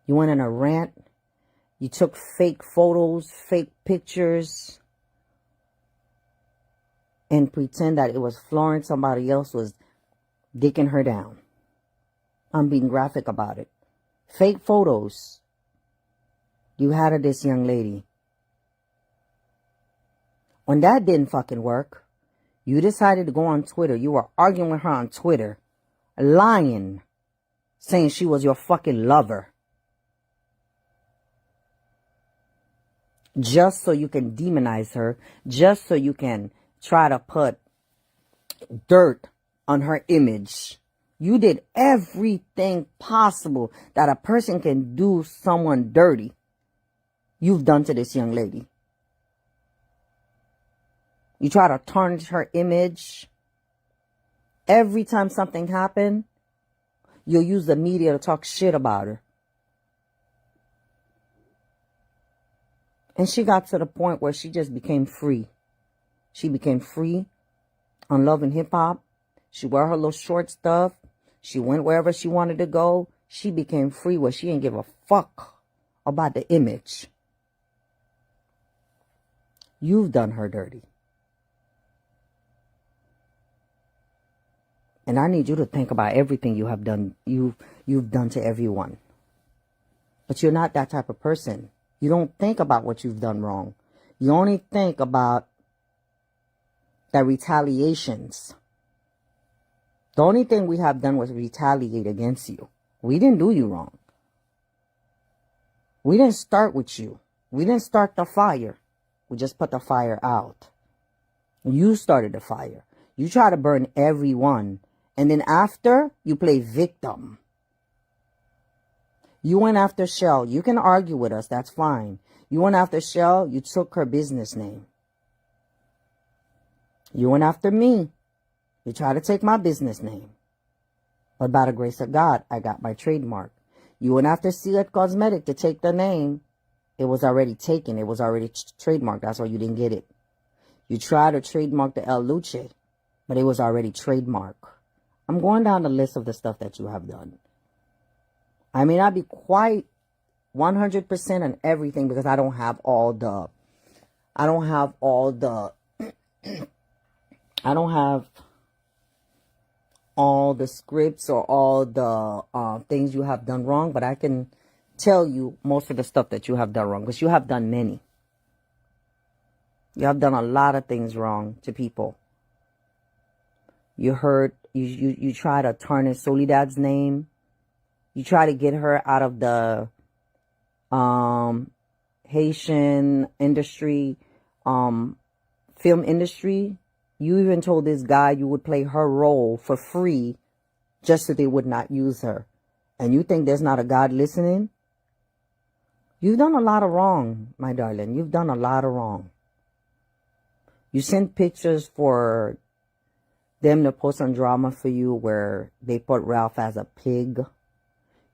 You went on a rant. You took fake photos, fake pictures, and pretend that it was Florence, somebody else was dicking her down. I'm being graphic about it. Fake photos. You had of this young lady. When that didn't fucking work, you decided to go on Twitter. You were arguing with her on Twitter, lying, saying she was your fucking lover. Just so you can demonize her, just so you can try to put dirt on her image. You did everything possible that a person can do someone dirty. You've done to this young lady. You try to tarnish her image. Every time something happened, you'll use the media to talk shit about her. And she got to the point where she just became free. She became free on Love and Hip Hop. She wore her little short stuff. She went wherever she wanted to go. She became free where she didn't give a fuck about the image. You've done her dirty. And I need you to think about everything you have done, you've done to everyone. But you're not that type of person. You don't think about what you've done wrong. You only think about the retaliations. The only thing we have done was retaliate against you. We didn't do you wrong. We didn't start with you. We didn't start the fire. We just put the fire out. You started the fire. You try to burn everyone. And then after, you play victim. You went after Shell. You can argue with us. That's fine. You went after Shell. You took her business name. You went after me. You tried to take my business name. But by the grace of God, I got my trademark. You went after Sealet Cosmetic to take the name. It was already taken. It was already trademarked. That's why you didn't get it. You tried to trademark the El Luce, but it was already trademarked. I'm going down the list of the stuff that you have done. I may not be quite 100% on everything because I don't have all the scripts or all the things you have done wrong, but I can tell you most of the stuff that you have done wrong because you have done many. You have done a lot of things wrong to people. You try to tarnish Soledad's name. You try to get her out of the Haitian industry, film industry. You even told this guy you would play her role for free just so they would not use her. And you think there's not a God listening? You've done a lot of wrong, my darling. You've done a lot of wrong. You sent pictures for them to post on drama for you where they put Ralph as a pig.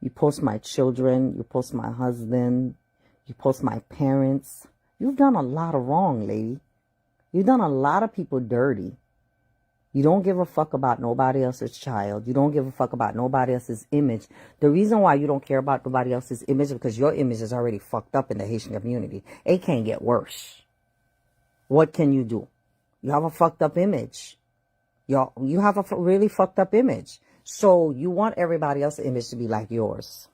You post my children. You post my husband. You post my parents. You've done a lot of wrong, lady. You've done a lot of people dirty. You don't give a fuck about nobody else's child. You don't give a fuck about nobody else's image. The reason why you don't care about nobody else's image is because your image is already fucked up in the Haitian community. It can't get worse. What can you do? You have a fucked up image. You have a really fucked up image. So you want everybody else's image to be like yours.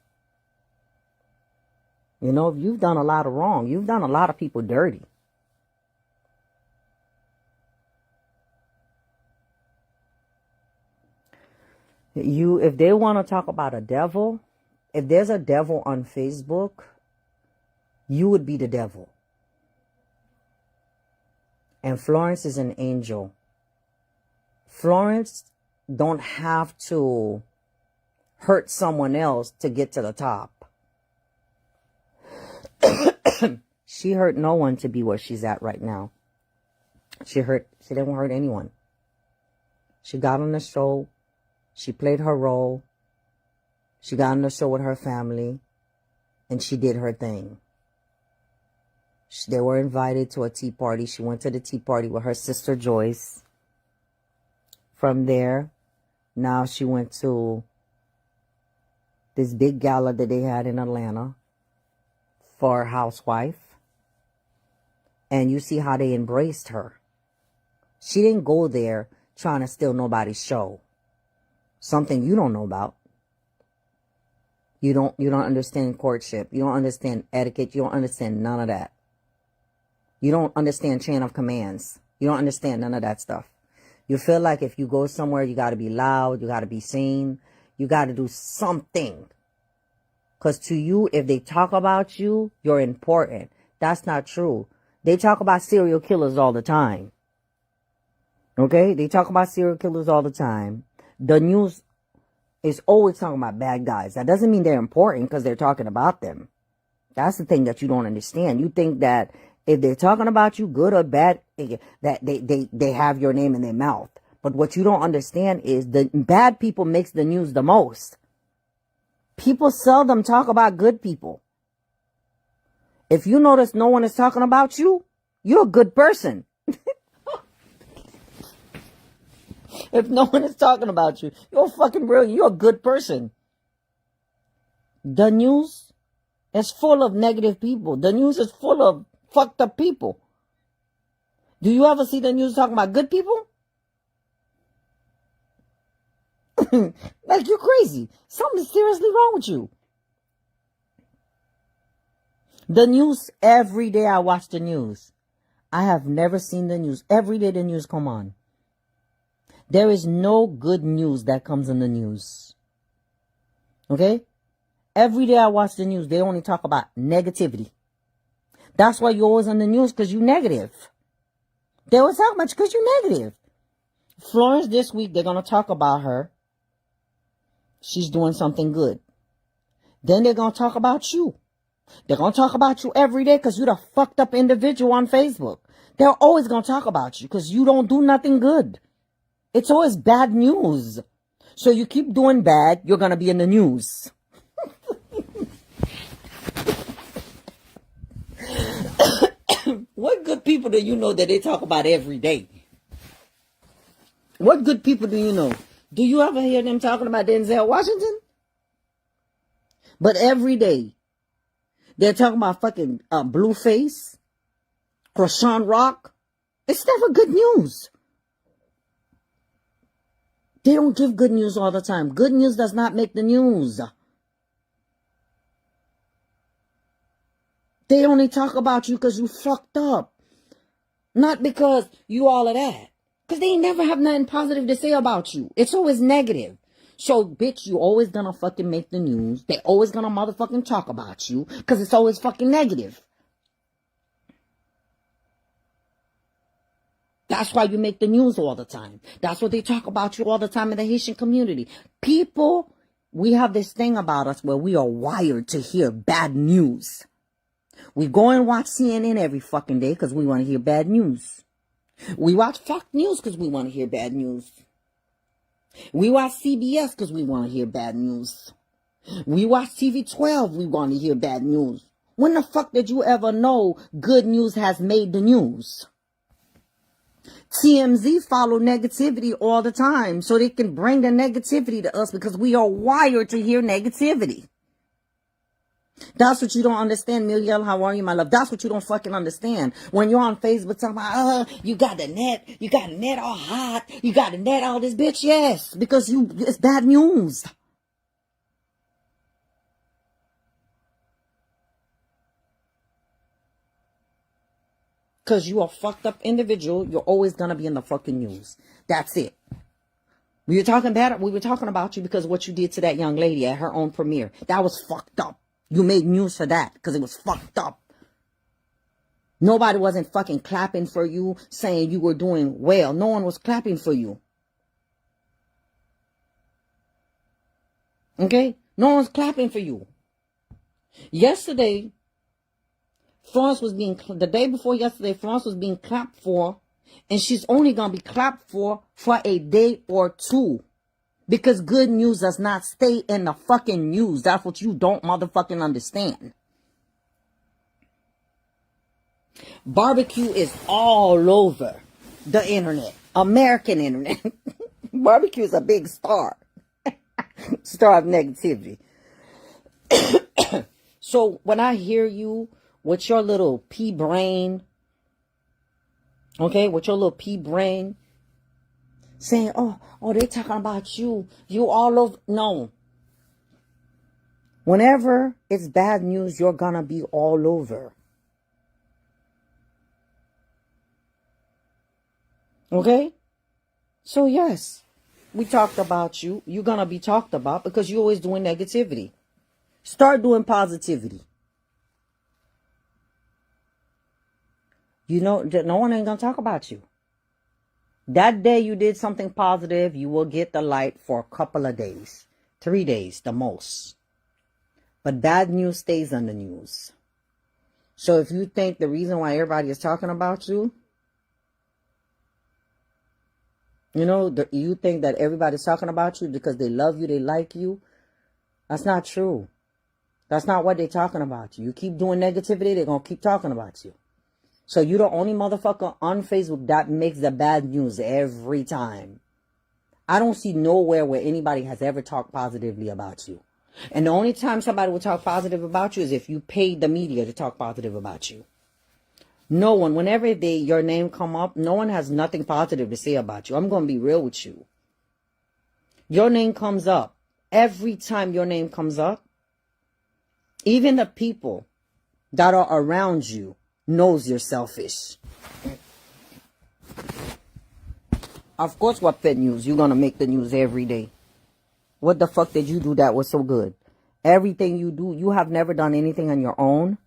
You know, you've done a lot of wrong. You've done a lot of people dirty. If they want to talk about a devil, if there's a devil on Facebook, you would be the devil. And Florence is an angel. Florence don't have to hurt someone else to get to the top. She hurt no one to be where she's at right now. She didn't hurt anyone. She got on the show. She played her role. She got on the show with her family. And she did her thing. They were invited to a tea party. She went to the tea party with her sister Joyce. From there, now she went to this big gala that they had in Atlanta for a housewife. And you see how they embraced her. She didn't go there trying to steal nobody's show. Something you don't know about. You don't understand courtship. You don't understand etiquette. You don't understand none of that. You don't understand chain of commands. You don't understand none of that stuff. You feel like if you go somewhere, you got to be loud. You got to be seen. You got to do something. Because to you, if they talk about you, you're important. That's not true. They talk about serial killers all the time. Okay? They talk about serial killers all the time. The news is always talking about bad guys. That doesn't mean they're important because they're talking about them. That's the thing that you don't understand. You think that if they're talking about you, good or bad, that they have your name in their mouth. But what you don't understand is the bad people makes the news the most. People seldom talk about good people. If you notice no one is talking about you, you're a good person. If no one is talking about you, you're fucking brilliant. You're a good person. The news is full of negative people. The news is full of fucked up people. Do you ever see the news talking about good people? Like you're crazy. Something's seriously wrong with you. The news, every day I watch the news. I have never seen the news. Every day the news come on. There is no good news that comes in the news. Okay? Every day I watch the news, they only talk about negativity. That's why you're always on the news, because you're negative. They always talk about you because you're negative. Florence this week, they're going to talk about her. She's doing something good. Then they're going to talk about you. They're going to talk about you every day because you're the fucked up individual on Facebook. They're always going to talk about you because you don't do nothing good. It's always bad news. So you keep doing bad, you're going to be in the news. What good people do you know that they talk about every day? What good people do you know? Do you ever hear them talking about Denzel Washington? But every day, they're talking about fucking Blueface, Krishan Rock. It's never good news. They don't give good news all the time. Good news does not make the news. They only talk about you because you fucked up. Not because you all of that. Because they never have nothing positive to say about you. It's always negative. So, bitch, you always gonna fucking make the news. They always gonna motherfucking talk about you. Because it's always fucking negative. That's why you make the news all the time. That's what they talk about you all the time in the Haitian community. People, we have this thing about us where we are wired to hear bad news. We go and watch CNN every fucking day because we want to hear bad news. We watch Fox News because we want to hear bad news. We watch CBS because we want to hear bad news. We watch TV 12, we want to hear bad news. When the fuck did you ever know good news has made the news? TMZ follow negativity all the time so they can bring the negativity to us because we are wired to hear negativity. That's what you don't understand, Muriel. How are you, my love? That's what you don't fucking understand. When you're on Facebook talking about, you got the net all hot, you got the net all this, bitch. Yes, because it's bad news. Because you are a fucked up individual, you're always gonna be in the fucking news. That's it. We were talking about you because of what you did to that young lady at her own premiere. That was fucked up. You made news for that because it was fucked up. Nobody wasn't fucking clapping for you, saying you were doing well. No one was clapping for you. Okay? No one was clapping for you. Yesterday, the day before yesterday, Florence was being clapped for, and she's only going to be clapped for a day or two. Because good news does not stay in the fucking news. That's what you don't motherfucking understand. Barbecue is all over the internet. American internet. Barbecue is a big star. Star of negativity. So when I hear you with your little pea brain, okay, with your little pea brain, saying, oh, they talking about you. You all over. No. Whenever it's bad news, you're gonna be all over. Okay? So yes, we talked about you. You're gonna be talked about because you're always doing negativity. Start doing positivity. You know, no one ain't gonna talk about you. That day you did something positive, you will get the light for a couple of days. 3 days, the most. But bad news stays on the news. So if you think the reason why everybody is talking about you, You know, you think that everybody's talking about you because they love you, they like you. That's not true. That's not what they're talking about you. You keep doing negativity, they're going to keep talking about you. So you're the only motherfucker on Facebook that makes the bad news every time. I don't see nowhere where anybody has ever talked positively about you. And the only time somebody will talk positive about you is if you paid the media to talk positive about you. No one, whenever your name come up, no one has nothing positive to say about you. I'm going to be real with you. Your name comes up. Every time your name comes up, even the people that are around you knows you're selfish. Of course, what fed news? You're going to make the news every day. What the fuck did you do that was so good? Everything you do, you have never done anything on your own.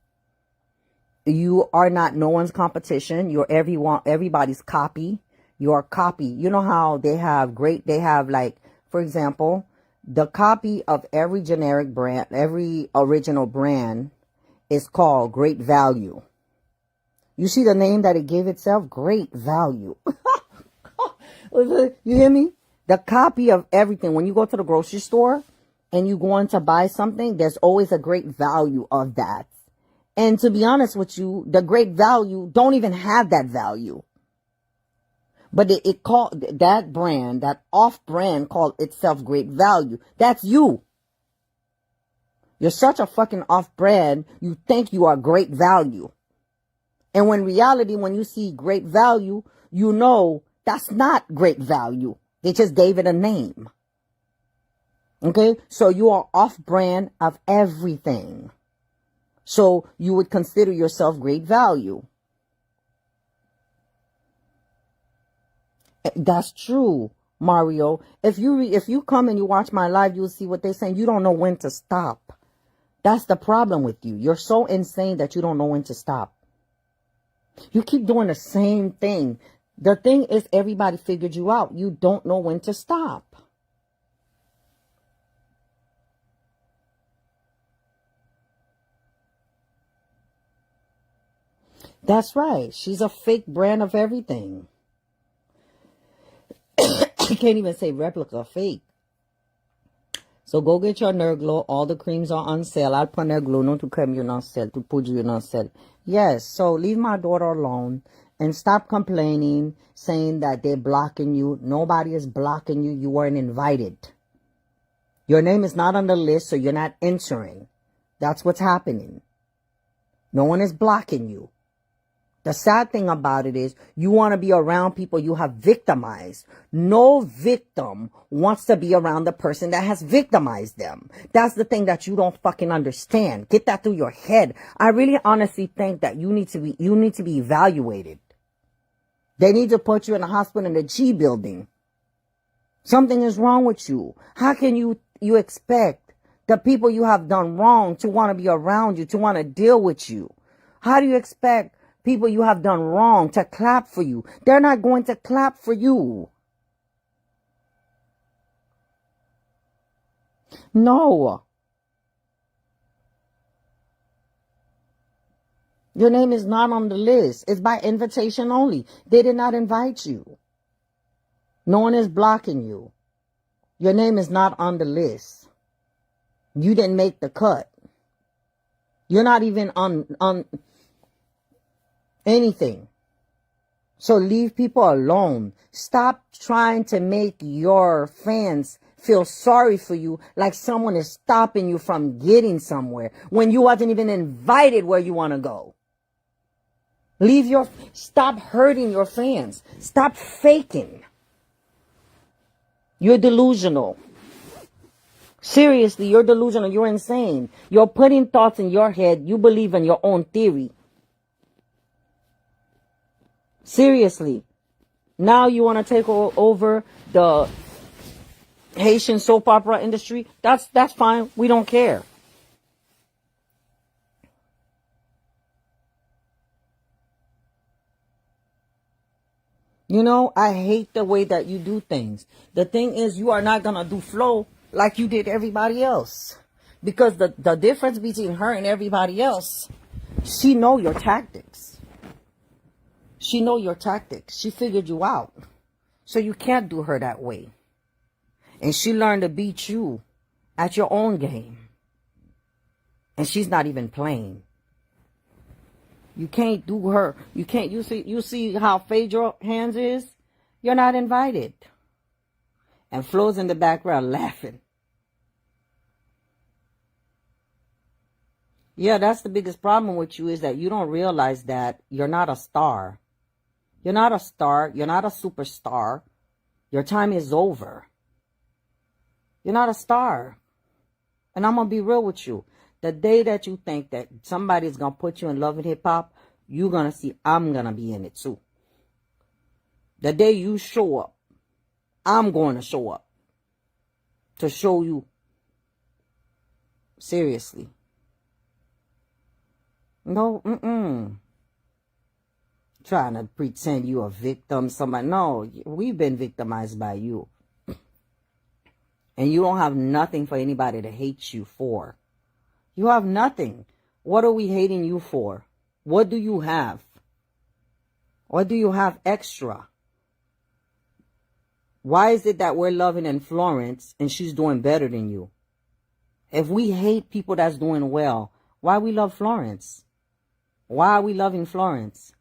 You are not no one's competition. You're everybody's copy. You're a copy. You know how they have like, for example, the copy of every generic brand, every original brand is called Great Value. You see the name that it gave itself? Great Value. You hear me? The copy of everything. When you go to the grocery store and you go in to buy something, there's always a great value of that. And to be honest with you, the Great Value don't even have that value. But it called that brand, that off brand called itself Great Value. That's you. You're such a fucking off brand. You think you are Great Value. And when reality, when you see Great Value, you know that's not Great Value. They just gave it a name. Okay. So you are off brand of everything. So you would consider yourself Great Value. That's true, Mario. If you come and you watch my live, you'll see what they're saying. You don't know when to stop. That's the problem with you. You're so insane that you don't know when to stop. You keep doing the same thing. The thing is, everybody figured you out. You don't know when to stop. That's right. She's a fake brand of everything. You can't even say replica, fake. So go get your Nerglow. All the creams are on sale. I'll put Nerglow, no to crème you on sale, to put you on sale. Yes, so leave my daughter alone and stop complaining, saying that they're blocking you. Nobody is blocking you. You weren't invited. Your name is not on the list, so you're not entering. That's what's happening. No one is blocking you. The sad thing about it is you want to be around people you have victimized. No victim wants to be around the person that has victimized them. That's the thing that you don't fucking understand. Get that through your head. I really honestly think that you need to be evaluated. They need to put you in a hospital in the G building. Something is wrong with you. How can you expect the people you have done wrong to want to be around you, to want to deal with you? How do you expect people you have done wrong to clap for you? They're not going to clap for you. No. Your name is not on the list. It's by invitation only. They did not invite you. No one is blocking you. Your name is not on the list. You didn't make the cut. You're not even on anything. So leave people alone. Stop trying to make your fans feel sorry for you like someone is stopping you from getting somewhere when you wasn't even invited where you want to go. Stop hurting your fans. Stop faking. You're delusional. Seriously, you're delusional. You're insane. You're putting thoughts in your head. You believe in your own theory. Seriously. Now you want to take over the Haitian soap opera industry? That's fine. We don't care. You know, I hate the way that you do things. The thing is, you are not going to do flow like you did everybody else. Because the difference between her and everybody else, she know your tactics. She know your tactics. She figured you out. So you can't do her that way. And she learned to beat you at your own game. And she's not even playing. You can't do her. You can't. You see how fade your hands is? You're not invited. And Flo's in the background laughing. Yeah, that's the biggest problem with you, is that you don't realize that you're not a star. You're not a star. You're not a superstar. Your time is over. You're not a star. And I'm going to be real with you. The day that you think that somebody's going to put you in love and hip hop, you're going to see I'm going to be in it too. The day you show up, I'm going to show up to show you. Seriously. No, trying to pretend you a victim, somebody. No, we've been victimized by you. And you don't have nothing for anybody to hate you for. You have nothing. What are we hating you for? What do you have? What do you have extra? Why is it that we're loving in Florence and she's doing better than you? If we hate people that's doing well, why we love Florence? Why are we loving Florence?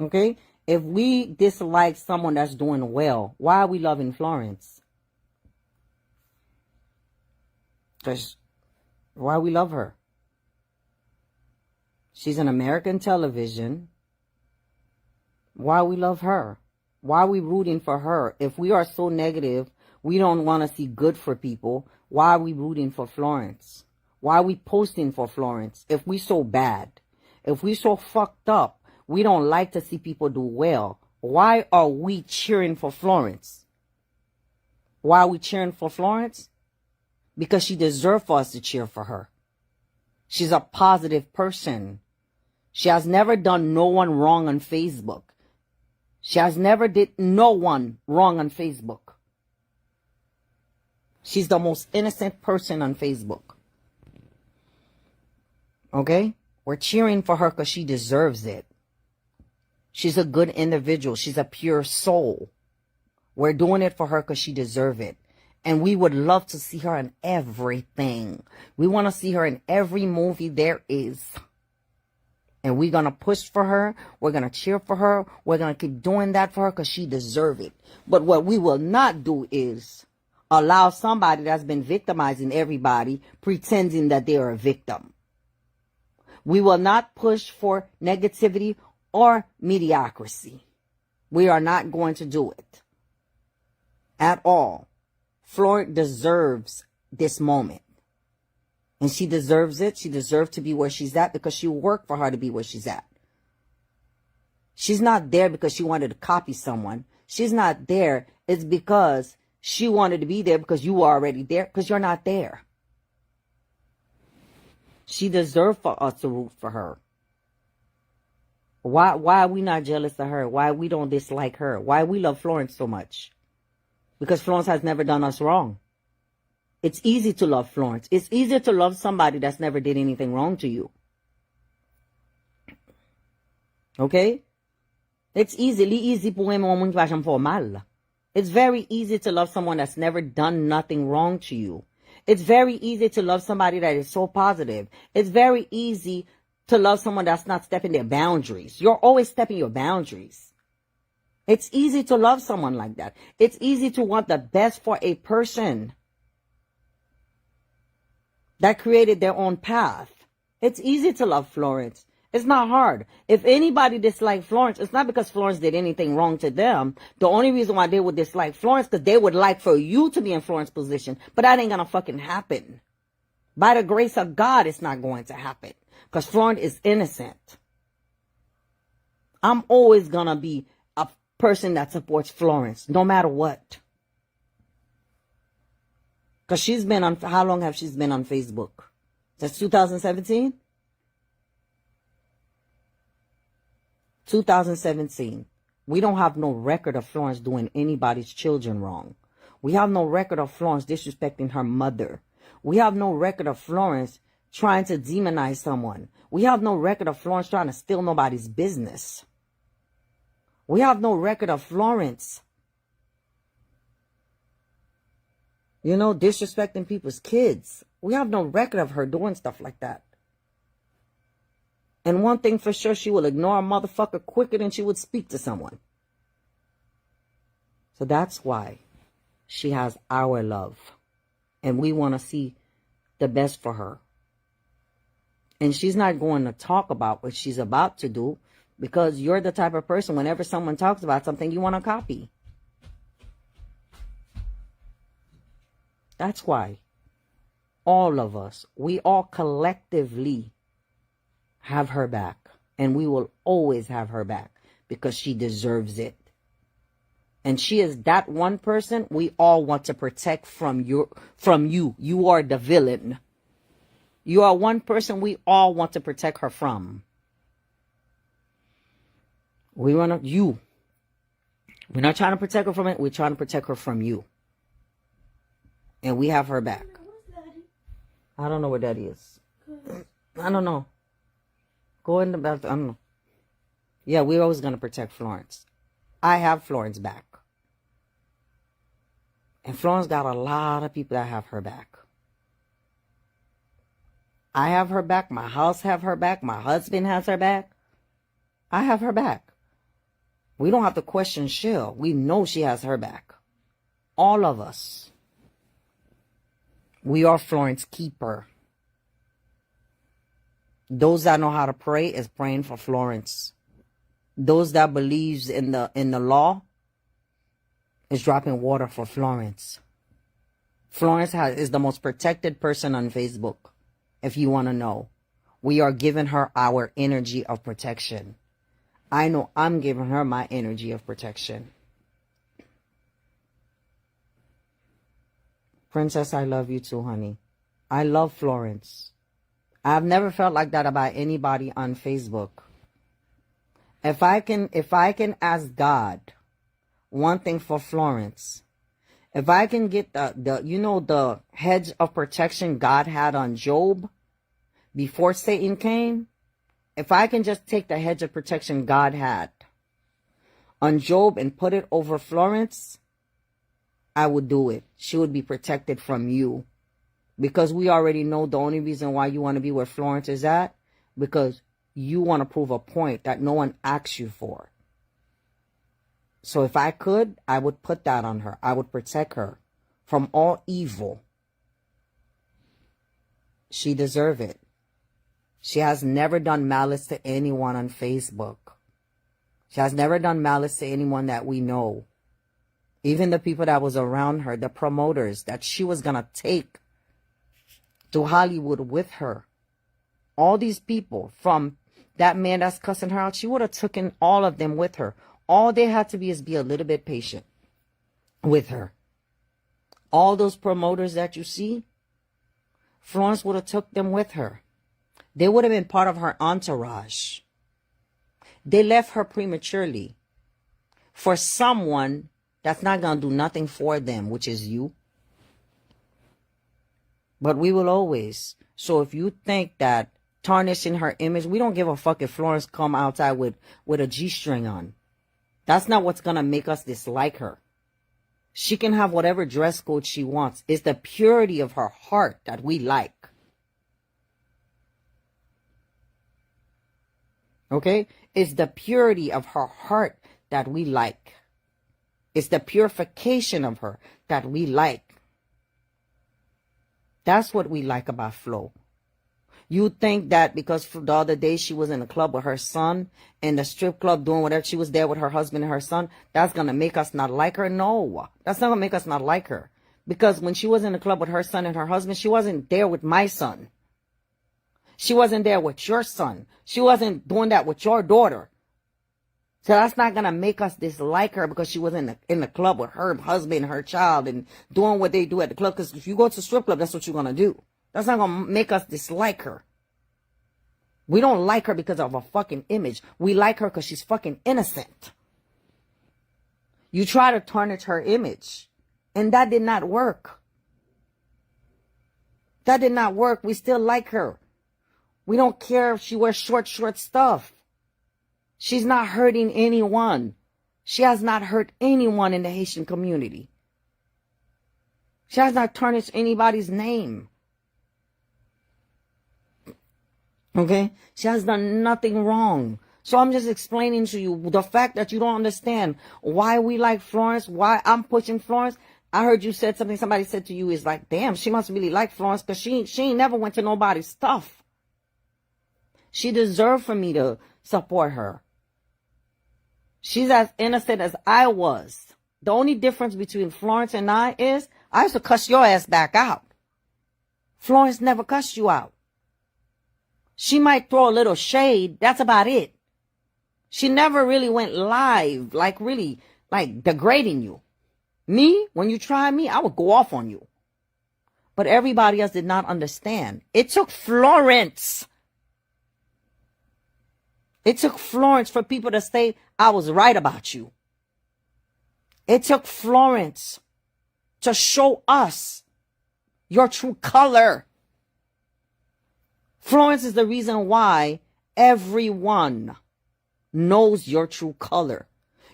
Okay? If we dislike someone that's doing well, why are we loving Florence? Because why we love her? She's on American television. Why we love her? Why are we rooting for her? If we are so negative, we don't want to see good for people, why are we rooting for Florence? Why are we posting for Florence? If we so bad, if we so fucked up, we don't like to see people do well, why are we cheering for Florence? Why are we cheering for Florence? Because she deserves for us to cheer for her. She's a positive person. She has never done no one wrong on Facebook. She has never did no one wrong on Facebook. She's the most innocent person on Facebook. Okay? We're cheering for her because she deserves it. She's a good individual. She's a pure soul. We're doing it for her because she deserves it. And we would love to see her in everything. We want to see her in every movie there is. And we're going to push for her. We're going to cheer for her. We're going to keep doing that for her because she deserves it. But what we will not do is allow somebody that's been victimizing everybody, pretending that they are a victim. We will not push for negativity or mediocrity. We are not going to do it. At all. Florence deserves this moment. And she deserves it. She deserves to be where she's at because she worked for her to be where she's at. She's not there because she wanted to copy someone. She's not there. It's because she wanted to be there because you were already there because you're not there. She deserves for us to root for her. Why are we not jealous of her? Why we don't dislike her? Why we love Florence so much? Because Florence has never done us wrong. It's easy to love Florence. It's easier to love somebody that's never did anything wrong to you. Okay? It's easy pour aimer un monde qui va jamais faire mal. It's very easy to love someone that's never done nothing wrong to you. It's very easy to love somebody that is so positive. It's very easy to love someone that's not stepping their boundaries. You're always stepping your boundaries. It's easy to love someone like that. It's easy to want the best for a person that created their own path. It's easy to love Florence. It's not hard. If anybody dislikes Florence, it's not because Florence did anything wrong to them. The only reason why they would dislike Florence because they would like for you to be in Florence's position. But that ain't gonna fucking happen. By the grace of God, it's not going to happen. Because Florence is innocent. I'm always gonna be a person that supports Florence, no matter what. Because she's been on, how long have she been on Facebook? Since 2017? 2017. We don't have no record of Florence doing anybody's children wrong. We have no record of Florence disrespecting her mother. We have no record of Florence trying to demonize someone. We have no record of Florence trying to steal nobody's business. We have no record of Florence, you know, disrespecting people's kids. We have no record of her doing stuff like that. And one thing for sure, she will ignore a motherfucker quicker than she would speak to someone. So that's why she has our love. And we want to see the best for her. And she's not going to talk about what she's about to do, because you're the type of person, whenever someone talks about something, you want to copy. That's why all of us, we all collectively have her back. And we will always have her back because she deserves it. And she is that one person we all want to protect from you. You are the villain. You are one person we all want to protect her from. We want you. We're not trying to protect her from it. We're trying to protect her from you. And we have her back. I don't know where Daddy is. I don't know. Go in the bathroom. I don't know. Yeah, we're always going to protect Florence. I have Florence back. And Florence got a lot of people that have her back. I have her back. My house have her back. My husband has her back. I have her back. We don't have to question Shell. We know she has her back. All of us. We are Florence keeper. Those that know how to pray is praying for Florence. Those that believes in the law is dropping water for Florence. Florence is the most protected person on Facebook. If you want to know, we are giving her our energy of protection. I know I'm giving her my energy of protection. Princess, I love you too, honey. I love Florence. I've never felt like that about anybody on Facebook. If I can ask God one thing for Florence, if I can get the hedge of protection God had on Job before Satan came, if I can just take the hedge of protection God had on Job and put it over Florence, I would do it. She would be protected from you. Because we already know the only reason why you want to be where Florence is at, because you want to prove a point that no one asked you for. So if I could, I would put that on her. I would protect her from all evil. She deserves it. She has never done malice to anyone on Facebook. She has never done malice to anyone that we know. Even the people that was around her, the promoters that she was going to take to Hollywood with her. All these people, from that man that's cussing her out, she would have taken all of them with her. All they had to be is be a little bit patient with her. All those promoters that you see, Florence would have took them with her. They would have been part of her entourage. They left her prematurely for someone that's not going to do nothing for them, which is you. But we will always. So if you think that tarnishing her image, we don't give a fuck if Florence come outside with a G-string on. That's not what's going to make us dislike her. She can have whatever dress code she wants. It's the purity of her heart that we like. Okay? It's the purity of her heart that we like. It's the purification of her that we like. That's what we like about Flo. You think that because the other day she was in a club with her son, in the strip club doing whatever, she was there with her husband and her son, that's going to make us not like her? No, that's not going to make us not like her. Because when she was in the club with her son and her husband, she wasn't there with my son. She wasn't there with your son. She wasn't doing that with your daughter. So that's not going to make us dislike her because she was in the club with her husband, her child, and doing what they do at the club. Because if you go to a strip club, that's what you're going to do. That's not going to make us dislike her. We don't like her because of a fucking image. We like her because she's fucking innocent. You try to tarnish her image, and that did not work. That did not work. We still like her. We don't care if she wears short stuff. She's not hurting anyone. She has not hurt anyone in the Haitian community. She has not tarnished anybody's name. Okay? She has done nothing wrong. So I'm just explaining to you the fact that you don't understand why we like Florence, why I'm pushing Florence. I heard you said something somebody said to you is like, damn, she must really like Florence because she ain't never went to nobody's stuff. She deserved for me to support her. She's as innocent as I was. The only difference between Florence and I is I used to cuss your ass back out. Florence never cussed you out. She might throw a little shade. That's about it. She never really went live, like really, like degrading you. Me, when you try me, I would go off on you. But everybody else did not understand. It took Florence. It took Florence for people to say I was right about you. It took Florence to show us your true color. Florence is the reason why everyone knows your true color,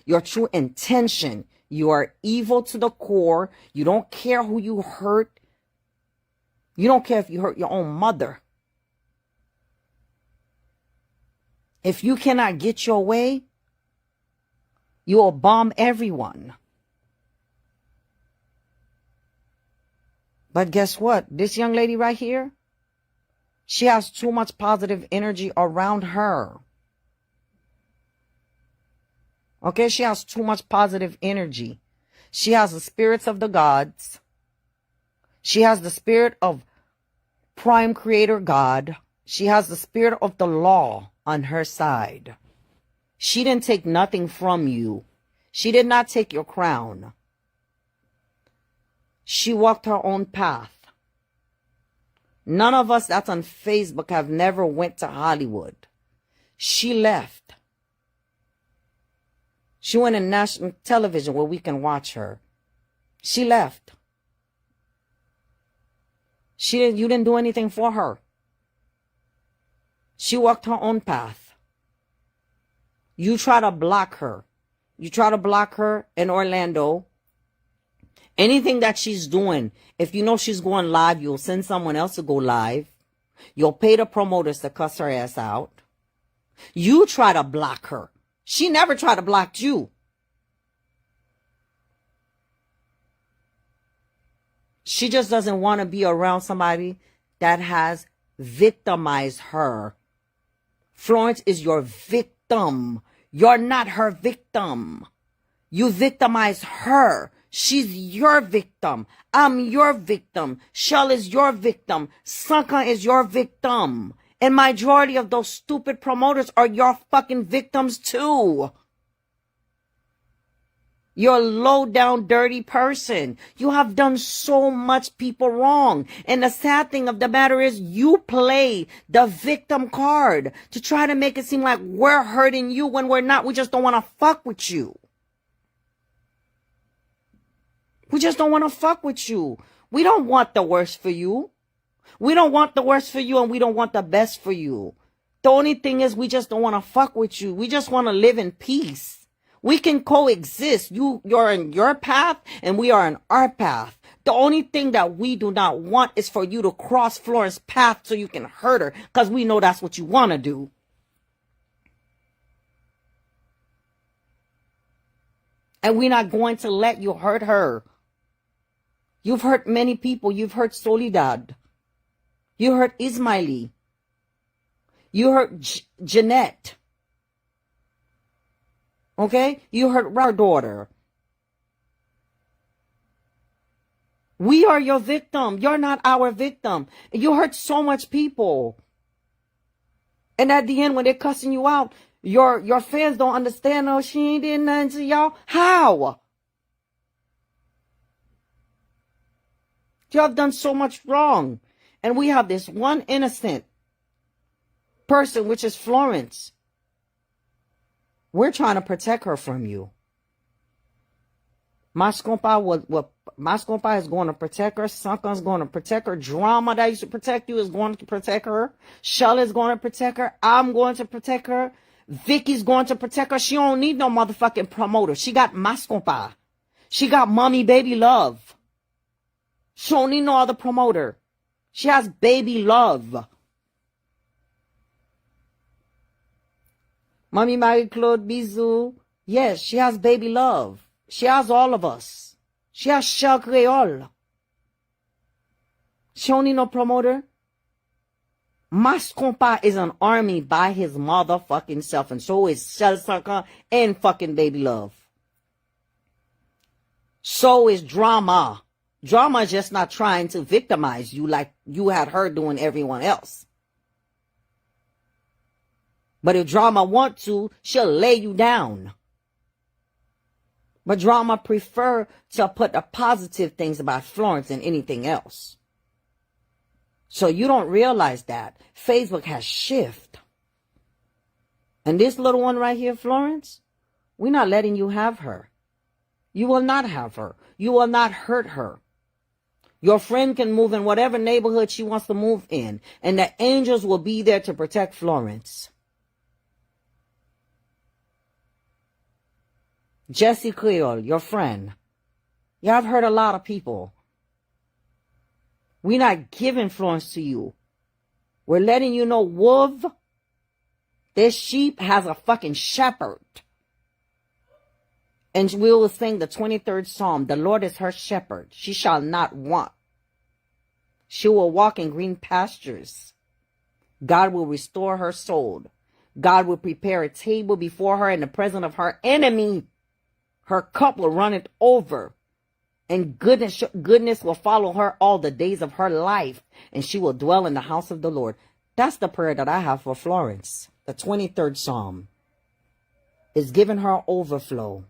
your true intention. You are evil to the core. You don't care who you hurt. You don't care if you hurt your own mother. If you cannot get your way, you will bomb everyone. But guess what? This young lady right here, she has too much positive energy around her. Okay, she has too much positive energy. She has the spirits of the gods. She has the spirit of prime creator God. She has the spirit of the law on her side. She didn't take nothing from you. She did not take your crown. She walked her own path. None of us that's on Facebook have never went to Hollywood. She left. She went in national television where we can watch her. She left. You didn't do anything for her. She walked her own path. You try to block her. You try to block her in Orlando. Anything that she's doing, if you know she's going live, you'll send someone else to go live. You'll pay the promoters to cuss her ass out. You try to block her. She never tried to block you. She just doesn't want to be around somebody that has victimized her. Florence is your victim. You're not her victim. You victimize her. She's your victim. I'm your victim. Shell is your victim. Sanka is your victim. And majority of those stupid promoters are your fucking victims too. You're a low down dirty person. You have done so much people wrong. And the sad thing of the matter is you play the victim card to try to make it seem like we're hurting you when we're not. We just don't want to fuck with you. We just don't want to fuck with you. We don't want the worst for you. We don't want the worst for you and we don't want the best for you. The only thing is we just don't want to fuck with you. We just want to live in peace. We can coexist. You're in your path and we are in our path. The only thing that we do not want is for you to cross Florence's path so you can hurt her because we know that's what you want to do. And we're not going to let you hurt her. You've hurt many people. You've hurt Soledad. You hurt Ismaili. You hurt Jeanette. Okay? You hurt our daughter. We are your victim. You're not our victim. You hurt so much people. And at the end, when they're cussing you out, your fans don't understand. Oh, she ain't did nothing to y'all. How? You have done so much wrong. And we have this one innocent person, which is Florence. We're trying to protect her from you. Mascompa is going to protect her. Sunkun's going to protect her. Drama that used to protect you is going to protect her. Shell is going to protect her. I'm going to protect her. Vicky's going to protect her. She don't need no motherfucking promoter. She got Mascompa. She got mommy baby love. She don't need no other promoter. She has baby love. Mommy Marie-Claude, bisous. Yes, she has baby love. She has all of us. She has Shell Creole. She don't need no promoter. Mascompa is an army by his motherfucking self, and so is Shell Sucker and fucking baby love. So is Drama. Drama is just not trying to victimize you like you had her doing everyone else. But if Drama want to, she'll lay you down. But Drama prefer to put the positive things about Florence than anything else. So you don't realize that. Facebook has shift. And this little one right here, Florence, we're not letting you have her. You will not have her. You will not hurt her. Your friend can move in whatever neighborhood she wants to move in, and the angels will be there to protect Florence. Jesse Creole, your friend. Yeah, I've heard a lot of people. We're not giving Florence to you. We're letting you know, Wolf, this sheep has a fucking shepherd. And we will sing the 23rd Psalm. The Lord is her shepherd. She shall not want. She will walk in green pastures. God will restore her soul. God will prepare a table before her in the presence of her enemy. Her cup will run it over. And goodness will follow her all the days of her life. And she will dwell in the house of the Lord. That's the prayer that I have for Florence. The 23rd Psalm is giving her overflow.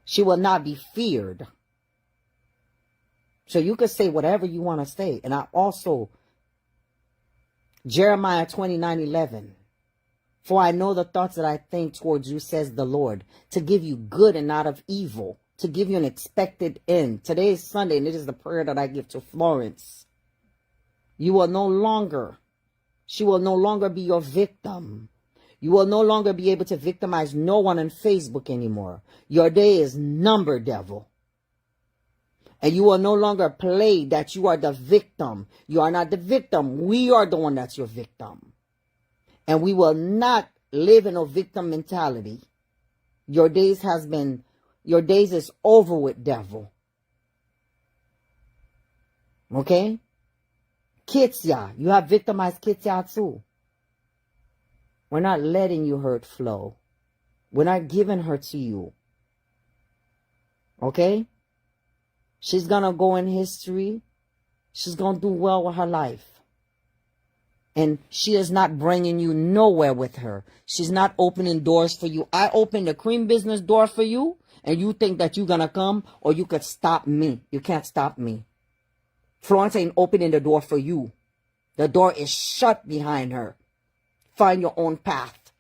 She will not be feared. So you could say whatever you want to say. And I also, Jeremiah 29:11. For I know the thoughts that I think towards you, says the Lord, to give you good and not of evil, to give you an expected end. Today is Sunday, and it is the prayer that I give to Florence. She will no longer be your victim. You will no longer be able to victimize no one on Facebook anymore. Your day is numbered, devil. And you will no longer play that you are the victim. You are not the victim. We are the one that's your victim. And we will not live in a victim mentality. Your days is over with, devil. Okay? Kitia, you have victimized Kitia too. We're not letting you hurt Flo. We're not giving her to you. Okay? She's going to go in history. She's going to do well with her life. And she is not bringing you nowhere with her. She's not opening doors for you. I opened the cream business door for you, and you think that you're going to come or you could stop me. You can't stop me. Florence ain't opening the door for you. The door is shut behind her. Find your own path.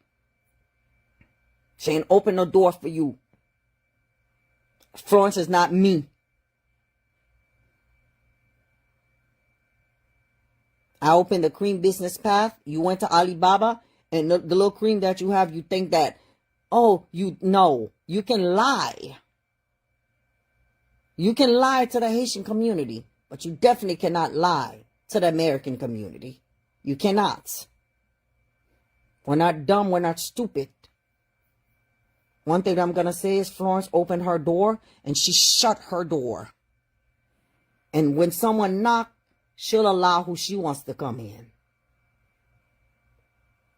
She ain't open the door for you. Florence is not me. I opened the cream business path. You went to Alibaba, and the little cream that you have, you think that, you can lie. You can lie to the Haitian community, but you definitely cannot lie to the American community. You cannot. We're not dumb. We're not stupid. One thing I'm going to say is Florence opened her door and she shut her door. And when someone knocks, she'll allow who she wants to come in.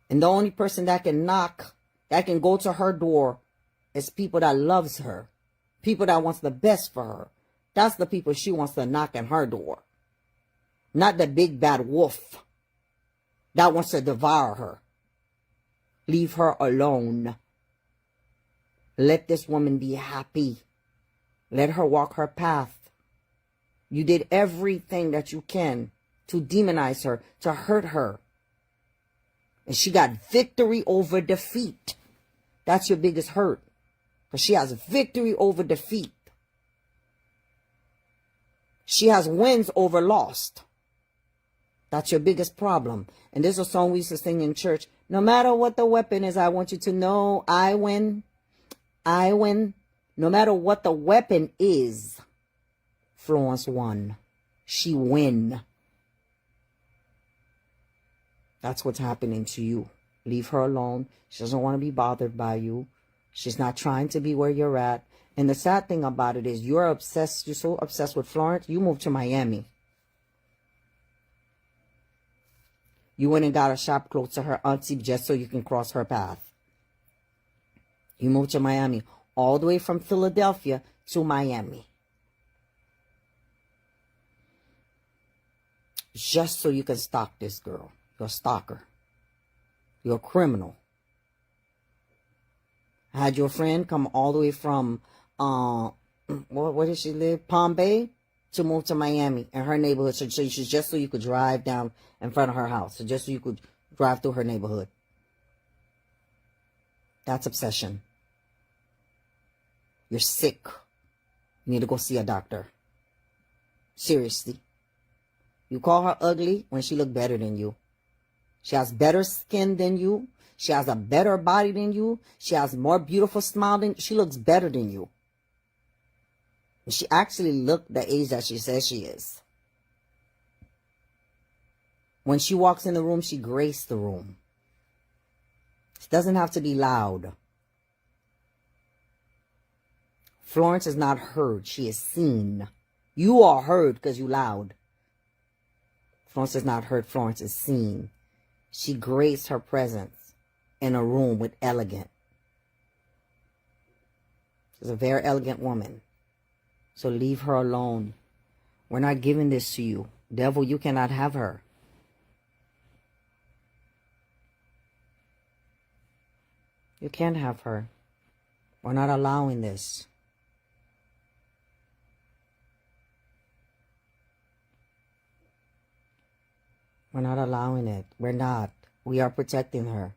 And the only person that can knock, that can go to her door, is people that loves her. People that wants the best for her. That's the people she wants to knock on her door. Not the big bad wolf that wants to devour her. Leave her alone. Let this woman be happy. Let her walk her path. You did everything that you can to demonize her, to hurt her. And she got victory over defeat. That's your biggest hurt. Because she has victory over defeat. She has wins over lost. That's your biggest problem. And there's a song we used to sing in church. No matter what the weapon is, I want you to know I win. I win. No matter what the weapon is, Florence won. She win. That's what's happening to you. Leave her alone. She doesn't want to be bothered by you. She's not trying to be where you're at. And the sad thing about it is you're obsessed. You're so obsessed with Florence. You moved to Miami. You went and got a shop close to her Anntwip just so you can cross her path. You moved to Miami. All the way from Philadelphia to Miami. Just so you can stalk this girl. You're a stalker. You're a criminal. I had your friend come all the way from, where did she live? Palm Bay to move to Miami in her neighborhood. So she's just so you could drive down in front of her house. So just so you could drive through her neighborhood. That's obsession. You're sick. You need to go see a doctor. Seriously. You call her ugly when she look better than you. She has better skin than you. She has a better body than you. She has more beautiful smile than you. She looks better than you. She actually looked the age that she says she is. When she walks in the room, she graced the room. She doesn't have to be loud. Florence is not heard. She is seen. You are heard because you loud. Florence is not heard. Florence is seen. She graced her presence in a room with elegant. She's a very elegant woman. So leave her alone. We're not giving this to you. Devil, you cannot have her. You can't have her. We're not allowing this. We're not allowing it. We're not. We are protecting her.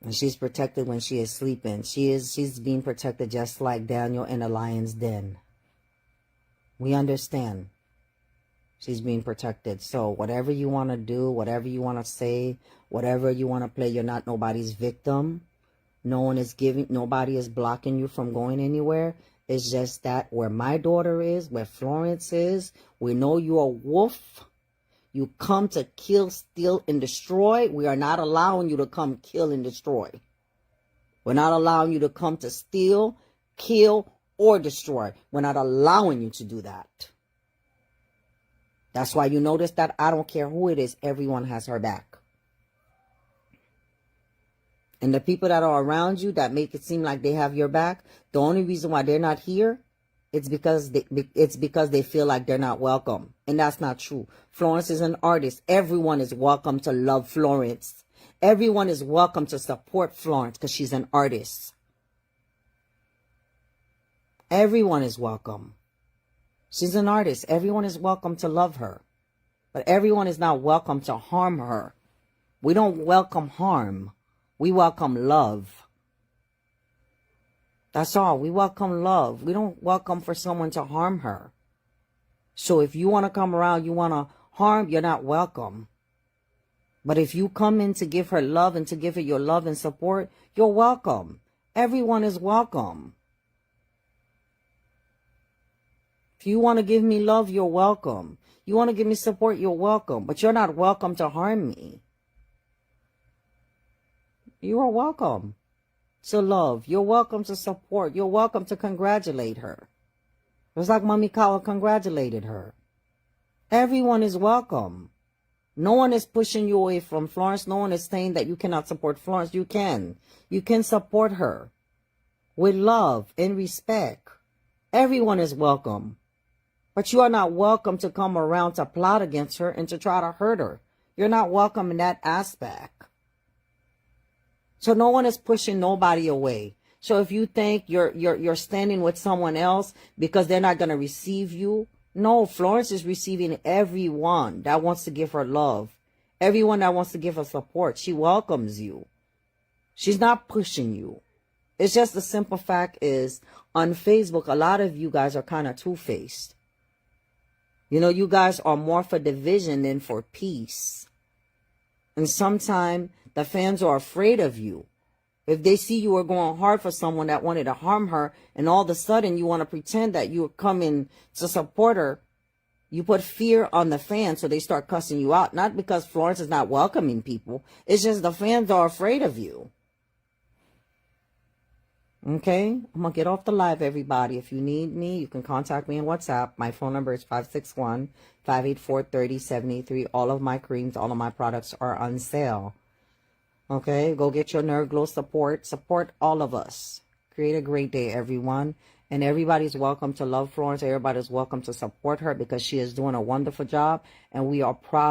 And she's protected when she is sleeping. She's being protected just like Daniel in the lion's den. We understand. She's being protected. So whatever you want to do, whatever you want to say, whatever you want to play, you're not nobody's victim. Nobody is blocking you from going anywhere. It's just that where my daughter is, where Florence is, we know you're a wolf. You come to kill, steal, and destroy. We are not allowing you to come kill and destroy. We're not allowing you to come to steal, kill, or destroy. We're not allowing you to do that. That's why you notice that I don't care who it is, everyone has her back. And the people that are around you that make it seem like they have your back, the only reason why they're not here, it's because they feel like they're not welcome. And that's not true. Florence is an artist. Everyone is welcome to love Florence. Everyone is welcome to support Florence because she's an artist. Everyone is welcome. She's an artist. Everyone is welcome to love her. But everyone is not welcome to harm her. We don't welcome harm. We welcome love. That's all. We welcome love. We don't welcome for someone to harm her. So if you want to come around, you want to harm, you're not welcome. But if you come in to give her love and to give her your love and support, you're welcome. Everyone is welcome. If you want to give me love, you're welcome. You want to give me support, you're welcome. But you're not welcome to harm me. You are welcome to love. You're welcome to support. You're welcome to congratulate her. It was like Mommy Kale congratulated her. Everyone is welcome. No one is pushing you away from Florence. No one is saying that you cannot support Florence. You can. You can support her with love and respect. Everyone is welcome. But you are not welcome to come around to plot against her and to try to hurt her. You're not welcome in that aspect. So no one is pushing nobody away. So if you think you're standing with someone else because they're not going to receive you, no, Florence is receiving everyone that wants to give her love. Everyone that wants to give her support. She welcomes you. She's not pushing you. It's just the simple fact is, on Facebook, a lot of you guys are kind of two-faced. You know, you guys are more for division than for peace. And sometimes the fans are afraid of you. If they see you are going hard for someone that wanted to harm her, and all of a sudden you want to pretend that you're coming to support her, you put fear on the fans, so they start cussing you out. Not because Florence is not welcoming people. It's just the fans are afraid of you. Okay? I'm going to get off the live, everybody. If you need me, you can contact me on WhatsApp. My phone number is 561-584-3073. All of my creams, all of my products are on sale. Okay, go get your Nerve Glow support. Support all of us. Create a great day, everyone. And everybody's welcome to love Florence. Everybody's welcome to support her because she is doing a wonderful job. And we are proud.